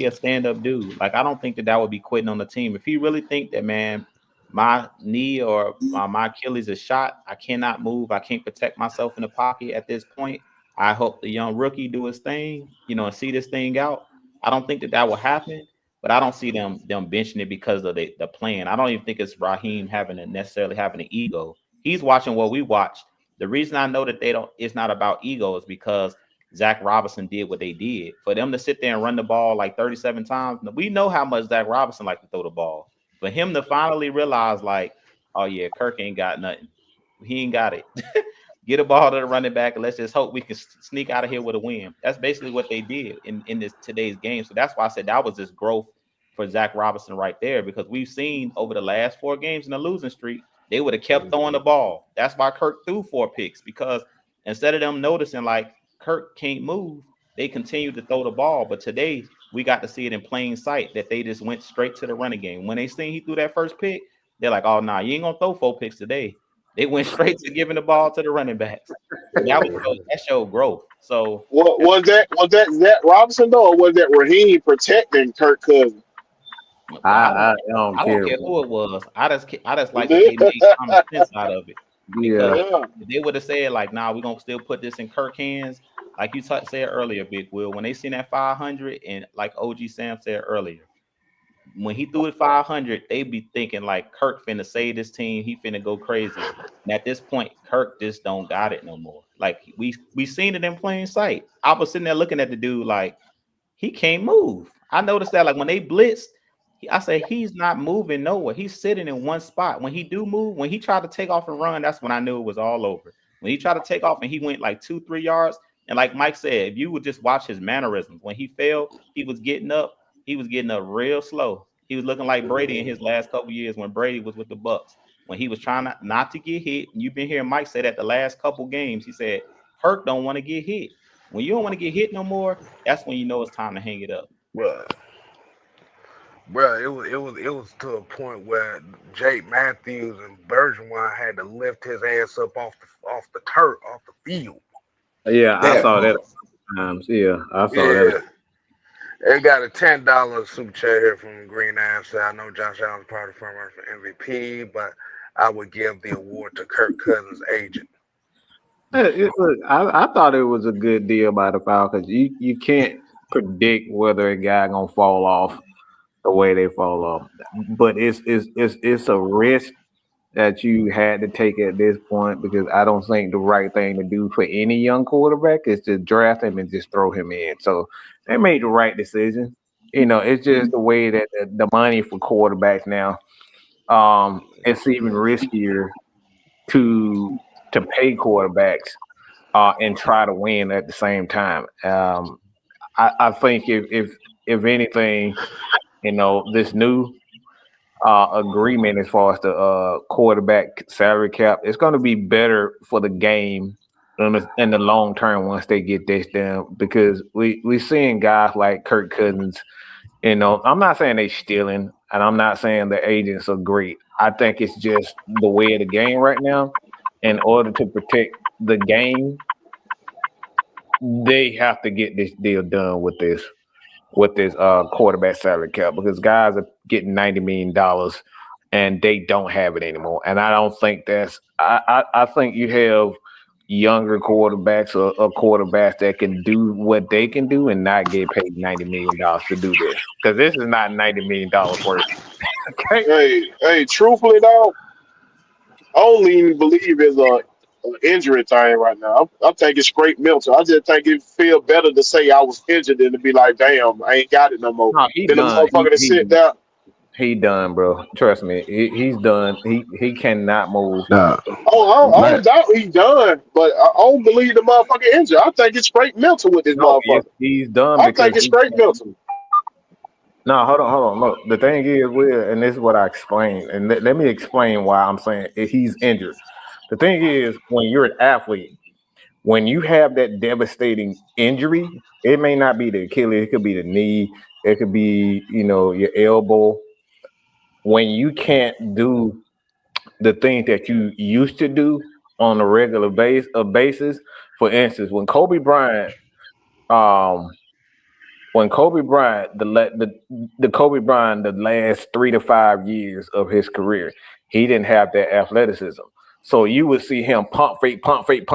a stand up dude. Like I don't think that would be quitting on the team. If he really think that, man, my knee or my Achilles is shot, I cannot move, I can't protect myself in the pocket at this point. I hope the young rookie do his thing, and see this thing out. I don't think that will happen, but I don't see them benching it because of the plan. I don't even think it's Raheem necessarily having an ego. He's watching what we watched. The reason I know that it's not about ego is because Zach Robinson did what they did. For them to sit there and run the ball like 37 times, we know how much Zach Robinson like to throw the ball. For him to finally realize, like, oh yeah, Kirk ain't got nothing. He ain't got it. Get a ball to the running back, and let's just hope we can sneak out of here with a win. That's basically what they did in this today's game. So that's why I said that was just growth for Zach Robinson right there, because we've seen over the last 4 games in the losing streak, they would have kept throwing the ball. That's why Kirk threw 4 picks, because instead of them noticing like Kirk can't move, they continued to throw the ball. But today we got to see it in plain sight that they just went straight to the running game. When they seen he threw that first pick, they're like, "Oh nah, you ain't gonna throw 4 picks today." They went straight to giving the ball to the running backs. So that showed growth. So Was that Zach Robinson though, or was that Raheem protecting Kirk Cousins? I don't I care. don't care who it was. I just like that they made common sense out of it. Because Yeah. if they would have said like, "Nah, we're gonna still put this in Kirk hands," like you said earlier, Big Will, when they seen that 500, and like OG Sam said earlier, when he threw it 500, they be thinking like Kirk finna save this team. He finna go crazy. And at this point, Kirk just don't got it no more. Like we seen it in plain sight. I was sitting there looking at the dude like he can't move. I noticed that like when they blitzed, I said he's not moving nowhere. He's sitting in one spot. When he do move, when he tried to take off and run, that's when I knew it was all over. When he tried to take off and he went like 2-3 yards, and like Mike said, if you would just watch his mannerisms, when he fell, he was getting up real slow. He was looking like Brady in his last couple years when Brady was with the Bucks. When he was trying not to get hit, and you've been hearing Mike say that the last couple games, he said Kirk don't want to get hit. When you don't want to get hit no more, that's when you know it's time to hang it up. Bro, it was to a point where Jake Matthews and Bergeron had to lift his ass up off the turf, off the field. Yeah, I saw that times. Yeah, I saw that. They got a $10 super chat here from Green Ave. So I know Josh Allen's probably front runner for MVP, but I would give the award to Kirk Cousins' agent. I thought it was a good deal by the Falcons. You can't predict whether a guy gonna fall off the way they fall off, but it's a risk that you had to take at this point, because I don't think the right thing to do for any young quarterback is to draft him and just throw him in. So they made the right decision. It's just the way that the money for quarterbacks now, it's even riskier to pay quarterbacks and try to win at the same time. I think if anything, this new agreement as far as the quarterback salary cap, it's going to be better for the game in the long term once they get this down, because we seeing guys like Kirk Cousins. I'm not saying they stealing, and I'm not saying the agents are great. I think it's just the way of the game right now. In order to protect the game, they have to get this deal done with this quarterback salary cap, because guys are getting $90 million and they don't have it anymore. And I don't think I think you have younger quarterbacks or quarterbacks that can do what they can do and not get paid $90 million to do this, because this is not $90 million worth. Okay? Hey, truthfully though, I don't even believe it's an injury thing right now. I'm taking straight mental. I just think it feel better to say I was injured than to be like, damn, I ain't got it no more. No, he Then the done. motherfucker to sit down. He done, bro. Trust me, he's done. He cannot move. Nah, I don't doubt he's done, but I don't believe the motherfucker injured. I think it's straight mental with this motherfucker. He's done. I think it's straight mental. No, hold on. Look, the thing is, and this is what I explained, and let me explain why I'm saying he's injured. The thing is, when you're an athlete, when you have that devastating injury, it may not be the Achilles, it could be the knee, it could be, your elbow. When you can't do the things that you used to do on a regular basis, for instance, when Kobe Bryant, the Kobe Bryant, the last 3 to 5 years of his career, he didn't have that athleticism. So you would see him pump fake. Like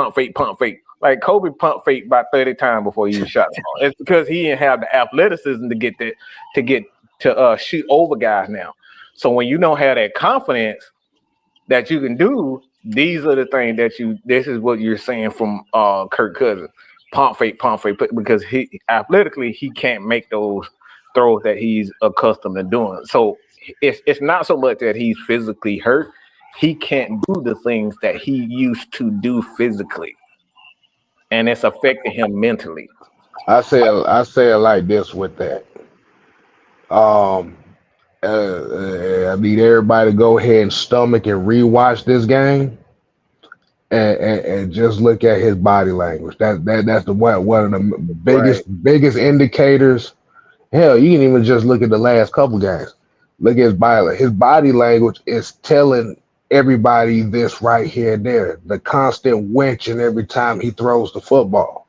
Kobe pump fake about 30 times before he shot the ball. It's because he didn't have the athleticism to shoot over guys now. So when you don't have that confidence that you can do, these are the things this is what you're saying from Kirk Cousins. Pump fake, because he athletically he can't make those throws that he's accustomed to doing. So it's not so much that he's physically hurt. He can't do the things that he used to do physically, and it's affecting him mentally. I say it like this with that. I need everybody to go ahead and stomach and rewatch this game, and just look at his body language. That's the one of the biggest indicators. Hell, you can even just look at the last couple games. Look at his body language is telling everybody this right here and there. The constant wenching every time he throws the football.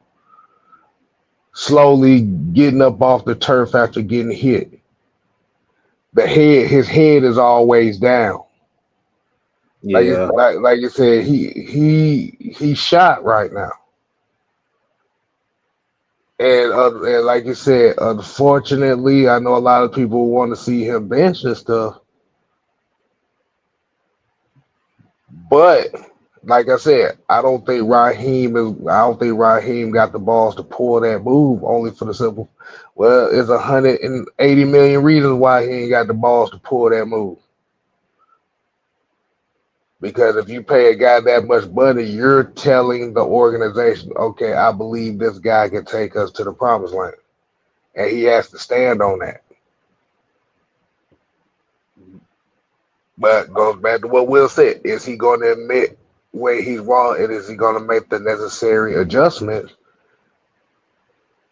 Slowly getting up off the turf after getting hit. His head is always down. Yeah. Like you said, he's shot right now. And like you said, unfortunately, I know a lot of people want to see him bench and stuff. But like I said, I don't think Raheem got the balls to pull that move. Only for the simple, well, it's 180 million reasons why he ain't got the balls to pull that move. Because if you pay a guy that much money, you're telling the organization, okay, I believe this guy can take us to the promised land, and he has to stand on that. But goes back to what Will said: is he going to admit where he's wrong, and is he going to make the necessary adjustments?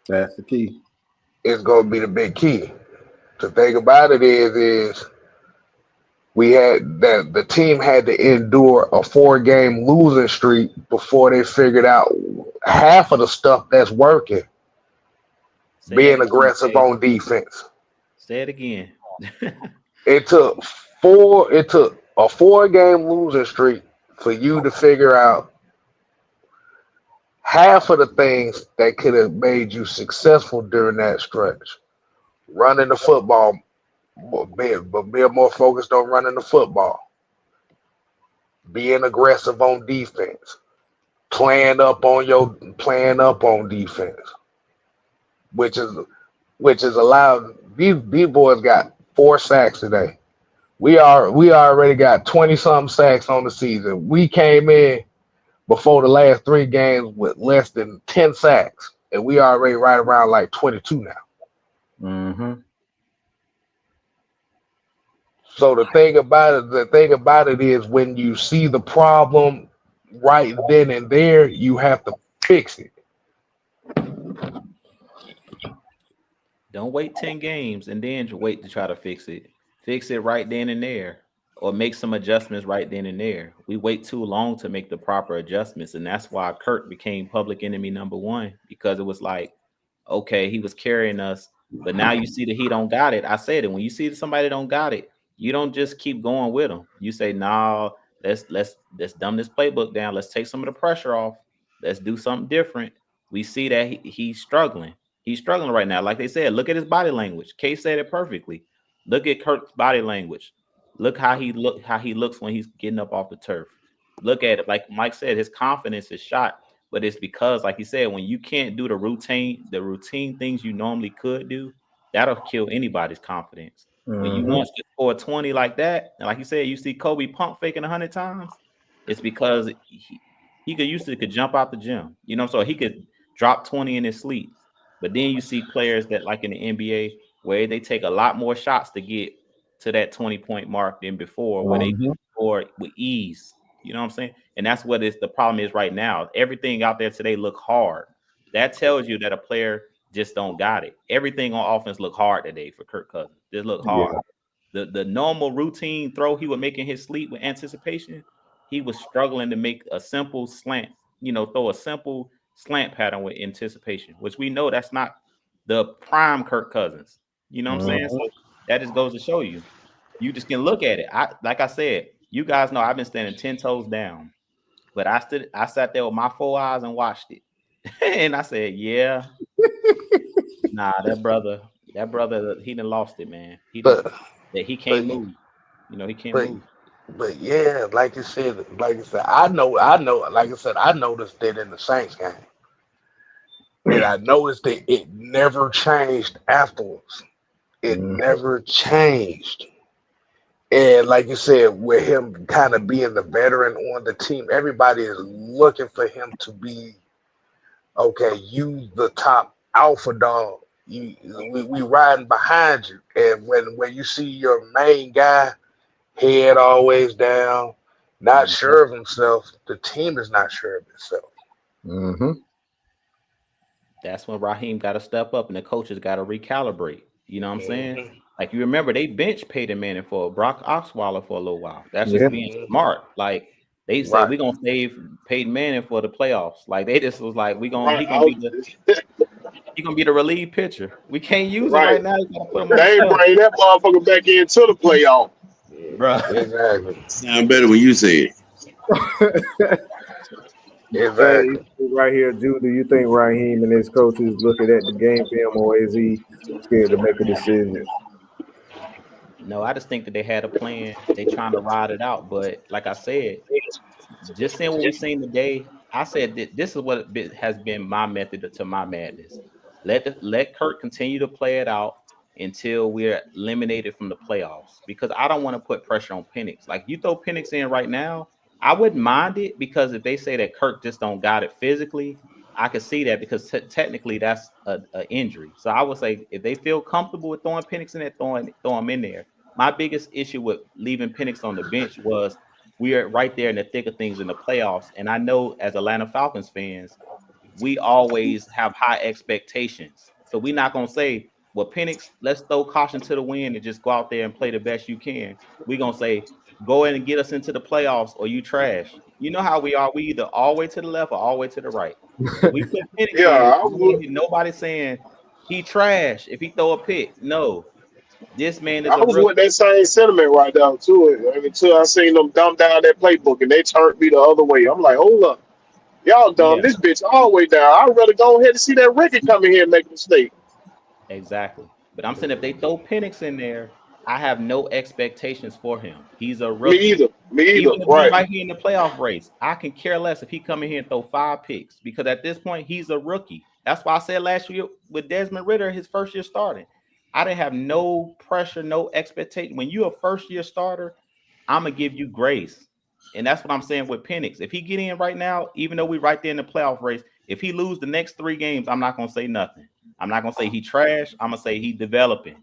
That's the key. It's going to be the big key. The thing about it is we had that the team had to endure a 4-game losing streak before they figured out half of the stuff that's working. Say that Being again, aggressive Jay. on defense. Say it again. It took a 4-game losing streak for you to figure out half of the things that could have made you successful during that stretch. Running the football, but being more focused on running the football. Being aggressive on defense. Playing up on defense. Which is allowed. These boys got 4 sacks today. We already got 20-something sacks on the season. We came in before the last 3 games with less than 10 sacks, and we already right around like 22 now. Mm-hmm. So the thing about it is when you see the problem right then and there, you have to fix it. Don't wait 10 games and then wait to try to fix it. Fix it right then and there, or make some adjustments right then and there. We wait too long to make the proper adjustments, and that's why Kirk became public enemy number 1, because it was like, okay, he was carrying us, but now you see that he don't got it. I said it, when you see that somebody don't got it, you don't just keep going with them. You say, "Nah, let's dumb this playbook down. Let's take some of the pressure off. Let's do something different." We see that he's struggling. He's struggling right now. Like they said, look at his body language. Kay said it perfectly. Look at Kirk's body language. Look how he looks when he's getting up off the turf. Look at it. Like Mike said, his confidence is shot. But it's because, like he said, when you can't do the routine things you normally could do, that'll kill anybody's confidence. When you Mm-hmm. want to score 20 like that, and like you said, you see Kobe pump faking 100 times, it's because he could jump out the gym, so he could drop 20 in his sleep. But then you see players that, like in the NBA, where they take a lot more shots to get to that 20-point mark than before, where they Mm-hmm. score with ease. You know what I'm saying? And that's what the problem is right now. Everything out there today look hard. That tells you that a player just don't got it. Everything on offense look hard today for Kirk Cousins. Just look hard. Yeah. The normal routine throw he would make in his sleep with anticipation, he was struggling to make a simple slant, throw a simple slant pattern with anticipation, which we know that's not the prime Kirk Cousins. You know what I'm saying? Mm-hmm. So that just goes to show you. You just can look at it. Like I said, you guys know I've been standing 10 toes down, but I sat there with my 4 eyes and watched it. And I said, yeah, nah, that brother, he done lost it, man. But He but can't move. He can't but move. but yeah, like you said, like I said, I noticed that in the Saints game, and I noticed that it never changed afterwards. It Mm-hmm. never changed. And like you said, with him kind of being the veteran on the team, everybody is looking for him to be okay. You the top alpha dog. We riding behind you, and when you see your main guy head always down, not Mhm. sure of himself, the team is not sure of itself. Mm-hmm. That's when Raheem got to step up and the coaches got to recalibrate. You know what I'm saying? Mhm. Like you remember, they bench Peyton Manning for Brock Osweiler for a little while. That's Yeah. just being smart. Like they said, Right. we're gonna save Peyton Manning for the playoffs. Like they just was like, Right. he gonna be the relief pitcher. We can't use him Right. right now. You gotta put him on the They ain't shelf, bring that motherfucker back into the playoff. bro. Exactly. Sound better when you say it. Exactly. Right here, Drew. Do you think Raheem and his coaches looking at the game film, or is he scared to make a decision? No, I just think that they had a plan. They trying to ride it out. But like I said, just saying what we seen today, I said that this is what has been my method to my madness. Let Kirk continue to play it out until we're eliminated from the playoffs. Because I don't want to put pressure on Penix. Like you throw Penix in right now, I wouldn't mind it because if they say that Kirk just don't got it physically, I could see that because technically that's a injury. So I would say if they feel comfortable with throwing Penix in there, throw him in there. My biggest issue with leaving Penix on the bench was we are right there in the thick of things in the playoffs. And I know as Atlanta Falcons fans, we always have high expectations. So we're not going to say, well, Penix, let's throw caution to the wind and just go out there and play the best you can. We're going to say, go in and get us into the playoffs or you trash. You know how we are. We either all the way to the left or all the way to the right. So we put Penix Yeah, in. I would. Nobody saying he trash if he throw a pick. No, this man is I a was rookie. with that same sentiment right now too. Until I seen them dumb down that playbook and they turned me the other way. I'm like, hold up, y'all dumb Yeah, this bitch all the way down. I'd rather go ahead and see that Ricky come in here and make a mistake. exactly. But I'm saying if they throw Penix in there, I have no expectations for him. He's a Me rookie. either. Me either. Even if we Right. right here in the playoff race, I can care less if he come in here and throw 5 picks because at this point he's a rookie. That's why I said last year with Desmond Ridder, his first year starting, I didn't have no pressure, no expectation. When you're a first year starter, I'm gonna give you grace, and that's what I'm saying with Penix. If he get in right now, even though we right there in the playoff race, if he lose the next 3 games, I'm not gonna say nothing. I'm not gonna say he trash. I'm gonna say he developing.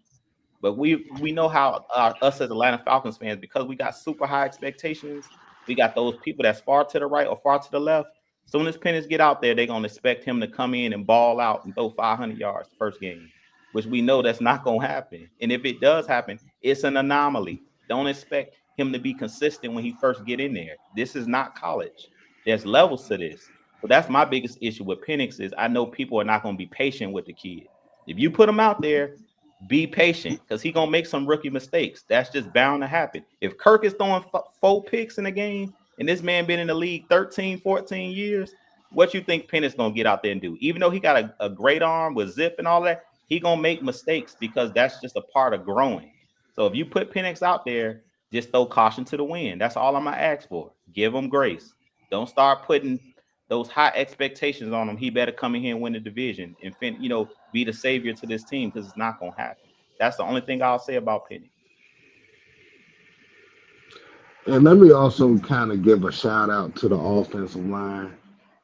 But we know how us as Atlanta Falcons fans, because we got super high expectations, we got those people that's far to the right or far to the left. Soon as Penix get out there, they're gonna expect him to come in and ball out and throw 500 yards the first game, which we know that's not gonna happen. And if it does happen, it's an anomaly. Don't expect him to be consistent when he first get in there. This is not college. There's levels to this. So that's my biggest issue with Penix is I know people are not gonna be patient with the kid. If you put him out there, be patient because he's going to make some rookie mistakes. That's just bound to happen. If Kirk is throwing 4 picks in a game and this man been in the league 13, 14 years, what you think Penix going to get out there and do? Even though he got a great arm with zip and all that, he going to make mistakes because that's just a part of growing. So if you put Penix out there, just throw caution to the wind. That's all I'm going to ask for. Give him grace. Don't start putting those high expectations on him. He better come in here and win the division and be the savior to this team because it's not going to happen. That's the only thing I'll say about Penny. And let me also kind of give a shout out to the offensive line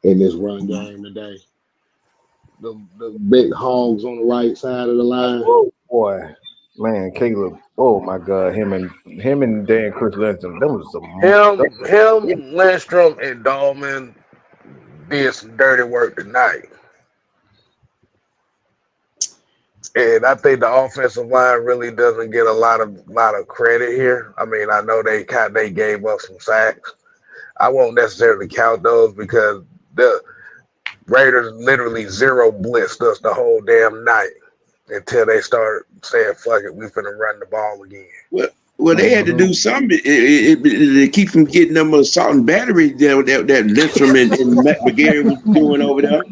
in this run game today. The big hogs on the right side of the line. Oh boy, man, Caleb. Oh my God, him and Dan Chris Lindstrom. That was Him, Lindstrom, and Dahlman did some dirty work tonight. And I think the offensive line really doesn't get a lot of credit here. I mean, I know they gave up some sacks. I won't necessarily count those because the Raiders literally zero blitzed us the whole damn night until they start saying, fuck it, we finna run the ball again. Well, they had to do something to keep from getting them assault and battery that Lindstrom and McGarry was doing over there.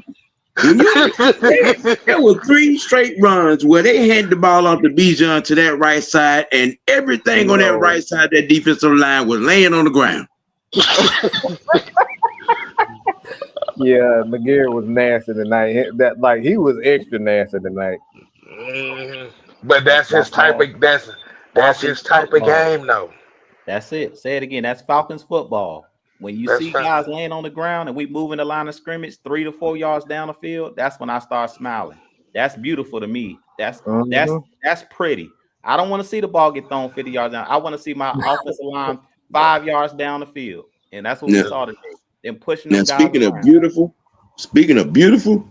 There were 3 straight runs where they handed the ball off to Bijan to that right side, and everything on that right side, that defensive line was laying on the ground. Yeah, McGarry was nasty tonight. He was extra nasty tonight. But that's his type of game, though. That's it. Say it again. That's Falcons football. When you see guys laying on the ground and we moving the line of scrimmage 3 to 4 yards down the field, that's when I start smiling. That's beautiful to me. That's pretty. I don't want to see the ball get thrown 50 yards down. I want to see my offensive line 5 yards down the field, and that's what we saw today. Them pushing them guys. Speaking of beautiful,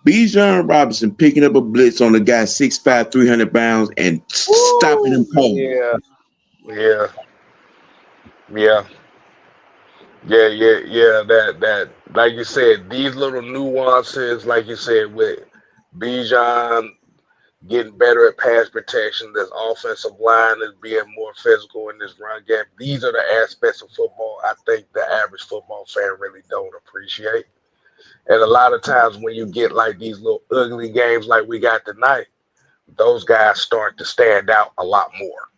Bijan Robinson picking up a blitz on the guy 6'5", 300 pounds and stopping him cold. Yeah. Yeah. Yeah. Yeah. That like you said, these little nuances, like you said, with Bijan getting better at pass protection, this offensive line is being more physical in this run game. These are the aspects of football I think the average football fan really don't appreciate. And a lot of times when you get like these little ugly games like we got tonight, those guys start to stand out a lot more.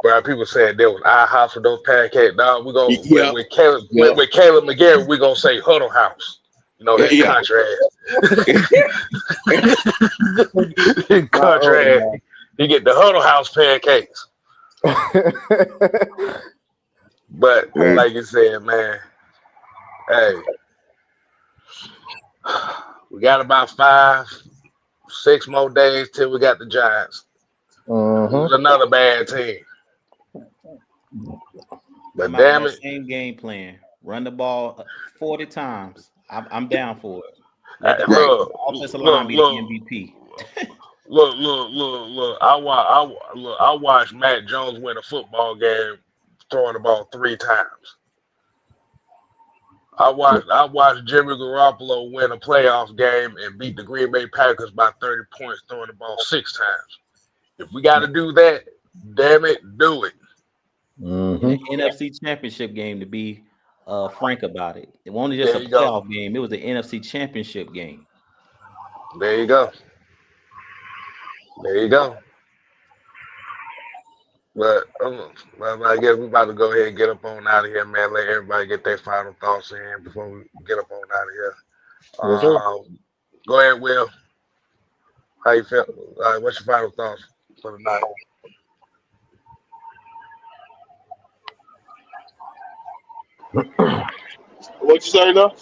Bro, people saying there was our house for those pancakes. Now we're gonna Yeah, with Caleb McGarry, we're gonna say Huddle House. You know, his yeah. country ass. His My country ass. oh, You get the Huddle House pancakes. But Right. like you said, man, hey, we got about 5-6 more days till we got the Giants. Who's another bad team? But Come out with damn that it, same game plan. Run the ball 40 times. I'm down for it. Let the Right. offensive line be the MVP. Look. I watched Matt Jones win a football game throwing the ball 3 times. I watched Jimmy Garoppolo win a playoff game and beat the Green Bay Packers by 30 points throwing the ball 6 times. If we got to do that, damn it, do it. In the NFC Championship game, to be frank about it, it wasn't just There a you go. playoff game; it was the NFC Championship game. There you go. There you go. But I guess we about to go ahead and get up on out of here, man. Let everybody get their final thoughts in before we get up on out of here. yes, sir. Go ahead, Will. How you feel? What's your final thoughts for the night? What you say now?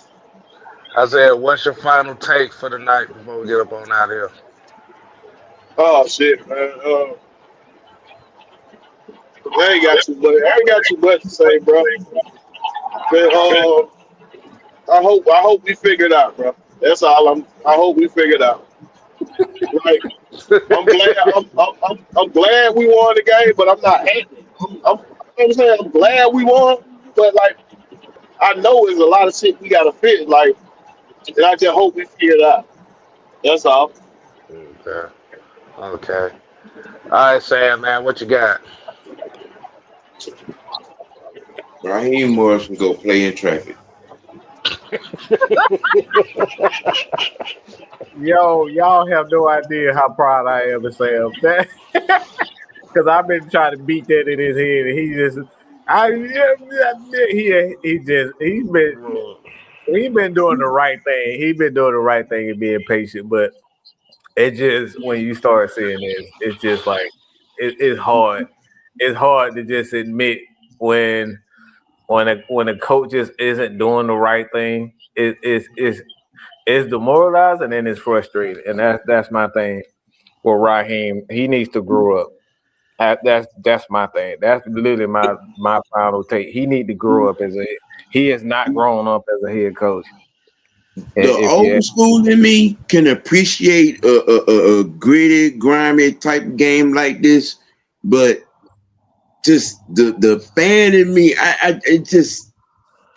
I said, what's your final take for the night before we get up on out of here? Oh shit, man. I ain't got too much to say, bro. But, I hope we figure it out, bro. That's all. I hope we figure it out. Like, I'm glad we won the game, but I'm not happy. I'm saying I'm glad we won, but like I know there's a lot of shit we gotta fix. Like, and I just hope we figure it out. That's all. Okay. Okay. All right, Sam, man, what you got? Raheem Morris can go play in traffic. Yo, y'all have no idea how proud I am of Sam. Because I've been trying to beat that in his head, and he's been doing the right thing. He's been doing the right thing and being patient, but it just when you start seeing this, it's just like it's hard. It's hard to just admit when a coach just isn't doing the right thing. It's demoralizing and it's frustrating, and that's my thing. With Raheem, he needs to grow up. That's my thing. That's literally my final take. He need to grow up he has not grown up as a head coach. The old school in me can appreciate a gritty, grimy type game like this, but just the fan in me,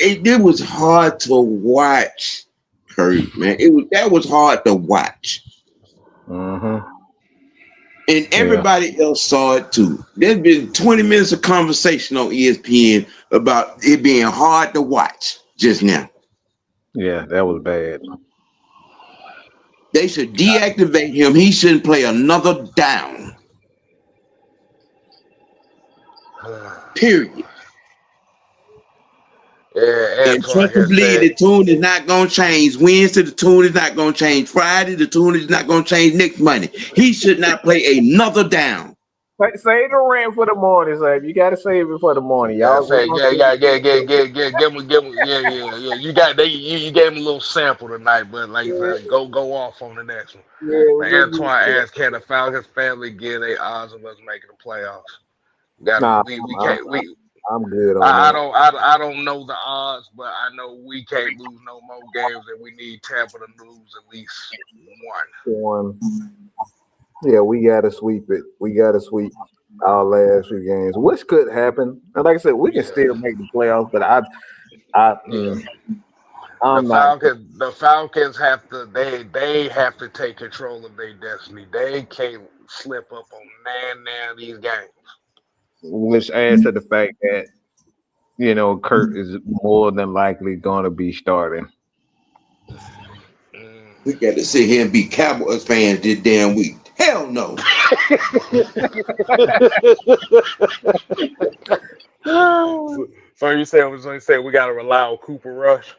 it was hard to watch. Kurt, man, that was hard to watch. Mm-hmm. And everybody else saw it too. There's been 20 minutes of conversation on ESPN about it being hard to watch just now. Yeah, that was bad. They should deactivate him. He shouldn't play another down. Period. Yeah, And trust and believe the tune is not going to change. Wednesday, the tune is not going to change. Friday, the tune is not going to change next Monday. He should not play another down. Save the rent for the morning, Sam. You got to save it for the morning, y'all. Give him. Yeah. You gave him a little sample tonight, but like you said, go off on the next one. Yeah, Antoine asked, can the Falcons family get their odds of us making the playoffs? I'm good on I that. don't know the odds, but I know we can't lose no more games, and we need Tampa to lose at least one. One. Yeah, we gotta sweep it. We gotta sweep our last few games, which could happen. And like I said, we can Yeah, still make the playoffs, but yeah. The I'm not. Falcons have to they have to take control of their destiny. They can't slip up on none of these games. Which adds to the fact that Kurt is more than likely going to be starting. We got to sit here and be Cowboys fans this damn week. Hell no. So you say we got to rely on Cooper Rush?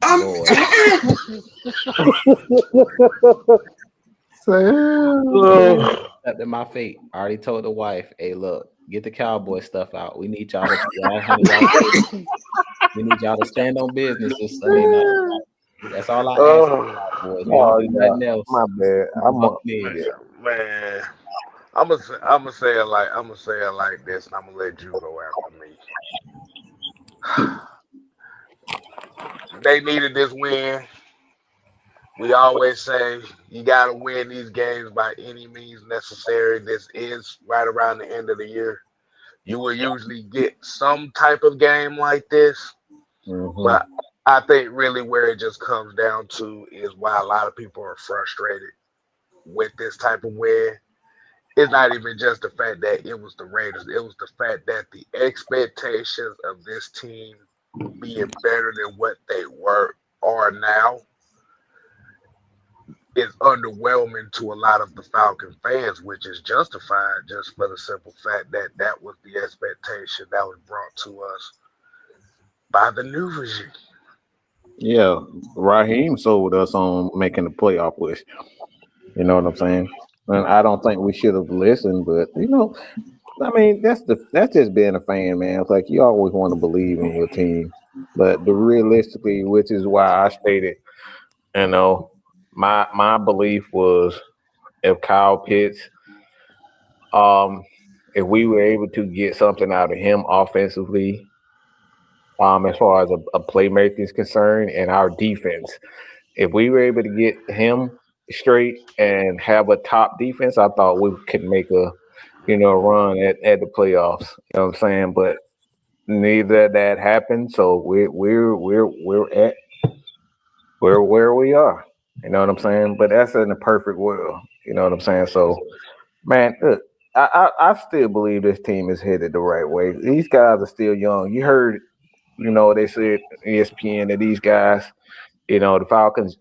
Boy. Up in my fate. I already told the wife, hey, look, get the cowboy stuff out. We need y'all to we need y'all to stand on business this Sunday night. That's all I ask. Boys. We don't do nothing else. My bad. Man. I'm gonna say it like this, and I'm gonna let you go after me. They needed this win. We always say you gotta win these games by any means necessary. This is right around the end of the year. You will usually get some type of game like this, but I think really where it just comes down to is why a lot of people are frustrated with this type of win. It's not even just the fact that it was the Raiders. It was the fact that the expectations of this team being better than what they are now is underwhelming to a lot of the Falcon fans, which is justified just for the simple fact that that was the expectation that was brought to us by the new regime. Yeah, Raheem sold us on making the playoff push. You know what I'm saying? And I don't think we should have listened, but I mean, that's just being a fan, man. It's like you always want to believe in your team, but realistically, which is why I stated, my belief was if Kyle Pitts, if we were able to get something out of him offensively, as far as a playmaker is concerned, and our defense, if we were able to get him straight and have a top defense, I thought we could make a run at the playoffs. You know what I'm saying? But neither of that happened. So we're at where we are. You know what I'm saying? But that's in the perfect world. You know what I'm saying? So, man, look, I still believe this team is headed the right way. These guys are still young. You heard, they said ESPN that these guys, the Falcons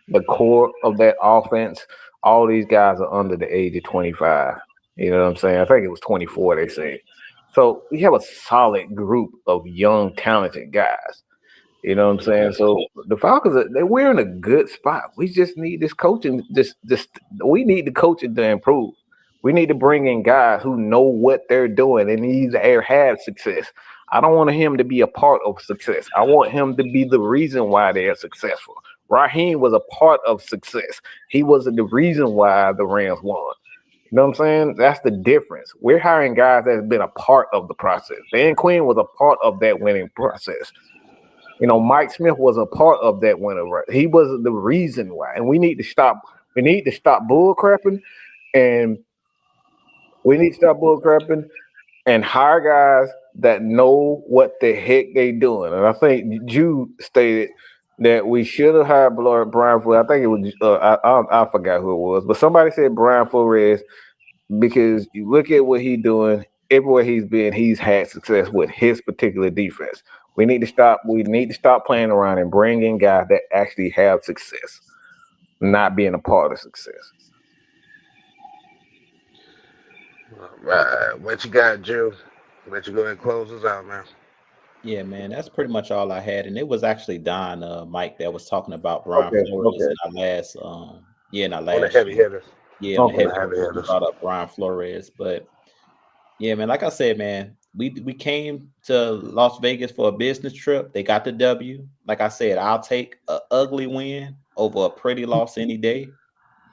the core of that offense, all these guys are under the age of 25. You know what I'm saying? I think it was 24, they say. So we have a solid group of young, talented guys. You know what I'm saying? So the Falcons, we're in a good spot. We just need this coaching. We need the coaching to improve. We need to bring in guys who know what they're doing and either have success. I don't want him to be a part of success. I want him to be the reason why they are successful. Raheem was a part of success. He wasn't the reason why the Rams won. You know what I'm saying? That's the difference. We're hiring guys that's been a part of the process. Dan Quinn was a part of that winning process. Mike Smith was a part of that winner. Right? He was the reason why. And we need to stop. We need to stop bull crapping, and hire guys that know what the heck they doing. And I think Jude stated that we should have hired Brian Flores. I think it was I forgot who it was, but somebody said Brian Flores because you look at what he's doing. Everywhere he's been, he's had success with his particular defense. We need to stop. We need to stop playing around and bring in guys that actually have success, not being a part of success. All right. What you got, Drew? Let you go ahead and close us out, man. Yeah, man, that's pretty much all I had. And it was actually Don, Mike, that was talking about Brian Flores in our last The heavy hitters. Yeah, on the heavy hitters. Brought up Brian Flores. But yeah, man, like I said, man, we came to Las Vegas for a business trip. They got the W. Like I said, I'll take an ugly win over a pretty loss any day.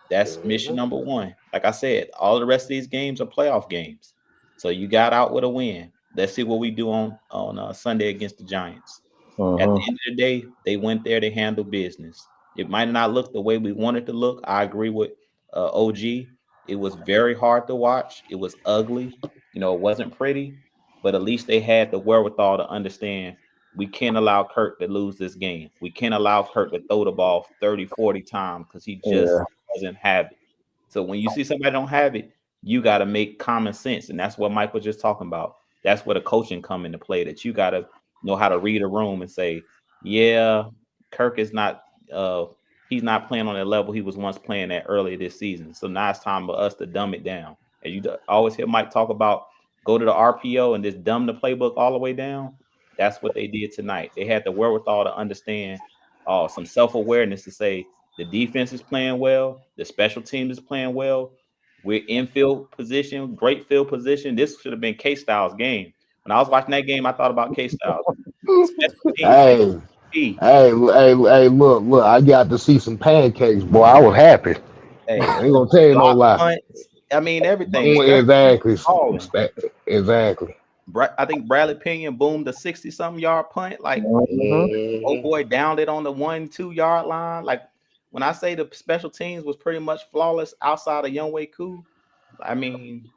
That's mission number one. Like I said, all the rest of these games are playoff games. So you got out with a win. Let's see what we do on Sunday against the Giants. At Uh-huh. the end of the day, they went there, they handled business. It might not look the way we wanted to look. I agree with OG. It was very hard to watch. It was ugly. It wasn't pretty, but at least they had the wherewithal to understand we can't allow Kirk to lose this game. We can't allow Kirk to throw the ball 30, 40 times because he just Yeah. doesn't have it. So when you see somebody don't have it, you got to make common sense. And that's what Mike was just talking about. That's where the coaching come into play, that you got to know how to read a room and say, yeah, Kirk is not he's not playing on that level he was once playing at earlier this season. So now it's time for us to dumb it down. And you always hear Mike talk about go to the RPO and just dumb the playbook all the way down. That's what they did tonight. They had the wherewithal to understand some self-awareness to say the defense is playing well, the special team is playing well. We're in field position, great field position. This should have been K-Styles' game. When I was watching that game, I thought about K-Styles. Special teams, Hey, hey, look, I got to see some pancakes, boy. I was happy. I ain't gonna tell you no block lie. punts. I mean, everything. Exactly. Balling. Exactly. I think Bradley Pinion boomed a 60-something yard punt. Like, oh boy, downed it on the 1-2 yard line. Like, when I say the special teams was pretty much flawless outside of Younghoe Koo, I mean,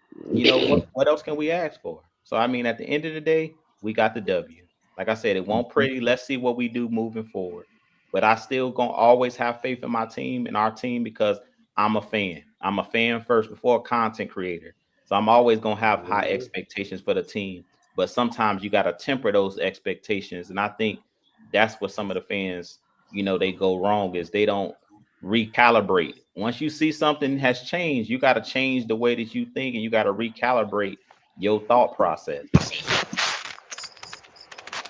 what else can we ask for? So, I mean, at the end of the day, we got the W. Like I said, it won't pretty. Let's see what we do moving forward. But I still gonna always have faith in my team and our team because I'm a fan. I'm a fan first before a content creator. So I'm always gonna have high expectations for the team. But sometimes you got to temper those expectations. And I think that's what some of the fans, they go wrong is they don't recalibrate. Once you see something has changed, you got to change the way that you think and you got to recalibrate your thought process.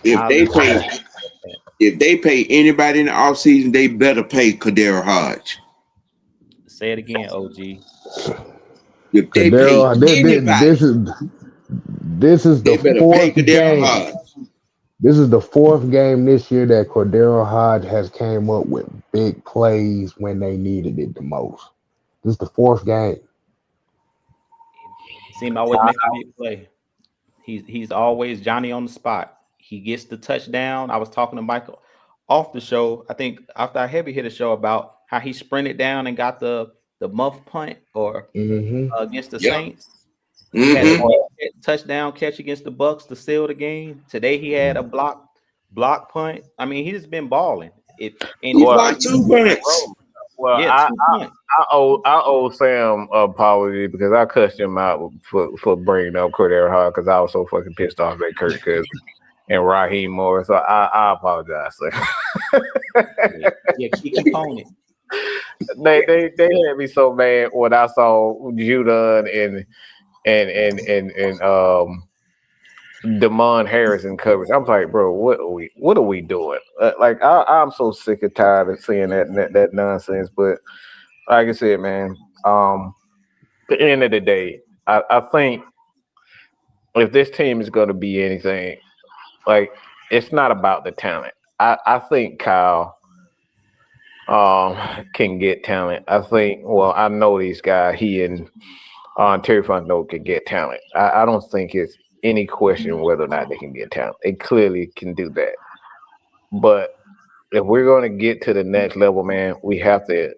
If they pay anybody in the offseason, they better pay Kadero Hodge. Say it again, OG. If they pay anybody, this is they the better pay fourth Kadero game. Hodge. This is the fourth game this year that Cordero Hodge has came up with big plays when they needed it the most. This is the fourth game. Seem always make a big play. He's always Johnny on the spot. He gets the touchdown. I was talking to Michael off the show. I think after I heavy hit a show about how he sprinted down and got the muff punt or against the Saints. He had a touchdown catch against the Bucks to seal the game. Today he had a block punt. I mean, he's just been balling. He blocked 2 punts. Well, yeah, I owe Sam an apology because I cussed him out for bringing up Cordero Hard because I was so fucking pissed off at Kirk Cousins and Raheem Morris. So I apologize. Yeah, key component. They had me so mad when I saw Judon and Damon Harris in coverage. I'm like, bro, what are we doing? I'm so sick and tired of seeing that nonsense. But like I said, man, at the end of the day, I think if this team is going to be anything, like it's not about the talent. I think Kyle can get talent. I know these guys. He and Terry Fontenot can get talent. I don't think it's any question whether or not they can get talent. They clearly can do that. But if we're going to get to the next level, man, we have to.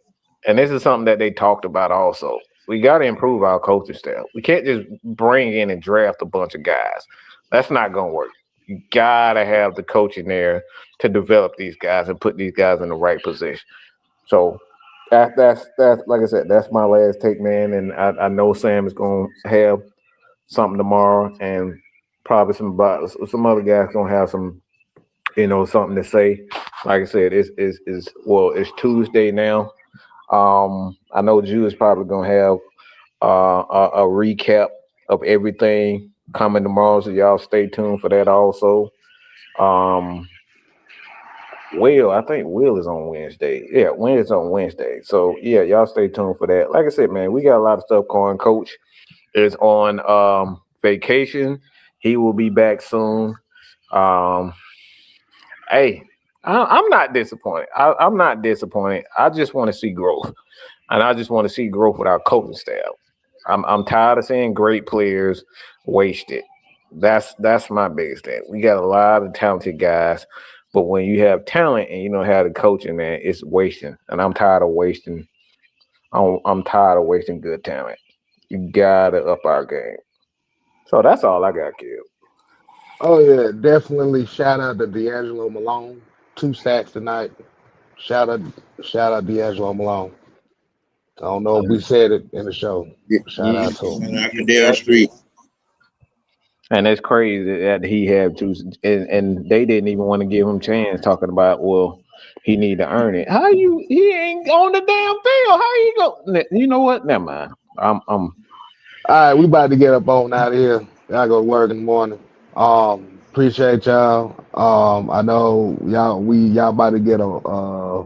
And this is something that they talked about also. We got to improve our coaching staff. We can't just bring in and draft a bunch of guys. That's not going to work. You got to have the coaching there to develop these guys and put these guys in the right position. So that's like I said, that's my last take, man. And I know Sam is going to have something tomorrow, and probably some other guys going to have some, something to say. Like I said, it's Tuesday now. I know Jew is probably going to have a recap of everything coming tomorrow, so y'all stay tuned for that also. I think Will is on Wednesday. Yeah, Will is on Wednesday. So, yeah, y'all stay tuned for that. Like I said, man, we got a lot of stuff going. Coach is on vacation. He will be back soon. Hey, I'm not disappointed. I'm not disappointed. I just want to see growth. And I just want to see growth with our coaching staff. I'm tired of seeing great players wasted. That's my biggest thing. We got a lot of talented guys, but when you have talent and you don't have the coaching, man, it's wasting. And I'm tired of wasting. I'm tired of wasting good talent. You gotta up our game. So that's all I got, kid. Oh yeah, definitely shout out to D'Angelo Malone. 2 sacks tonight. Shout out, shout out D'Angelo Malone. I don't know if we said it in the show. Shout out to him. After Dale Street. And it's crazy that he had two, and they didn't even want to give him a chance. Talking about, well, he need to earn it. He ain't on the damn field. How you go? You know what? Never mind. All right, we about to get up on out of here. I go to work in the morning. Appreciate y'all. I know y'all about to get a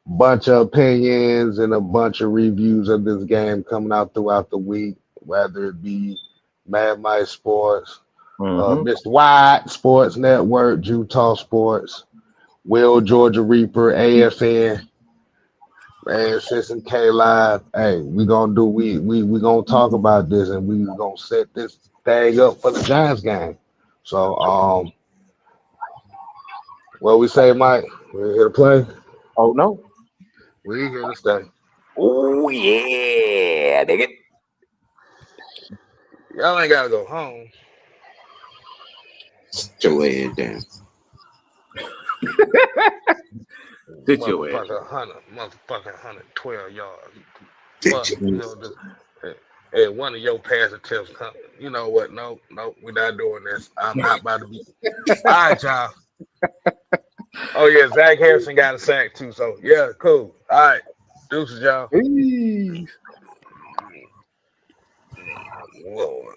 bunch of opinions and a bunch of reviews of this game coming out throughout the week, whether it be Mad Mike Sports, Mr. White Sports Network, Utah Sports, Will Georgia Reaper, AFN, and Simpson K Live. Hey, we gonna talk about this, and we gonna set this thing up for the Giants game. So what we say, Mike? We're here to play. Oh no. We here to stay. Oh yeah, nigga. Y'all ain't gotta go home. Sit your ass down. Sit your ass. Motherfucking 112 yards. Sit Fuck, your- you know, hey, one of your pass attempts come. You know what? No, we're not doing this. I'm not about to be. All right, y'all. Oh yeah, Zach Harrison got a sack too. So yeah, cool. All right, deuces, y'all. Peace. Lord.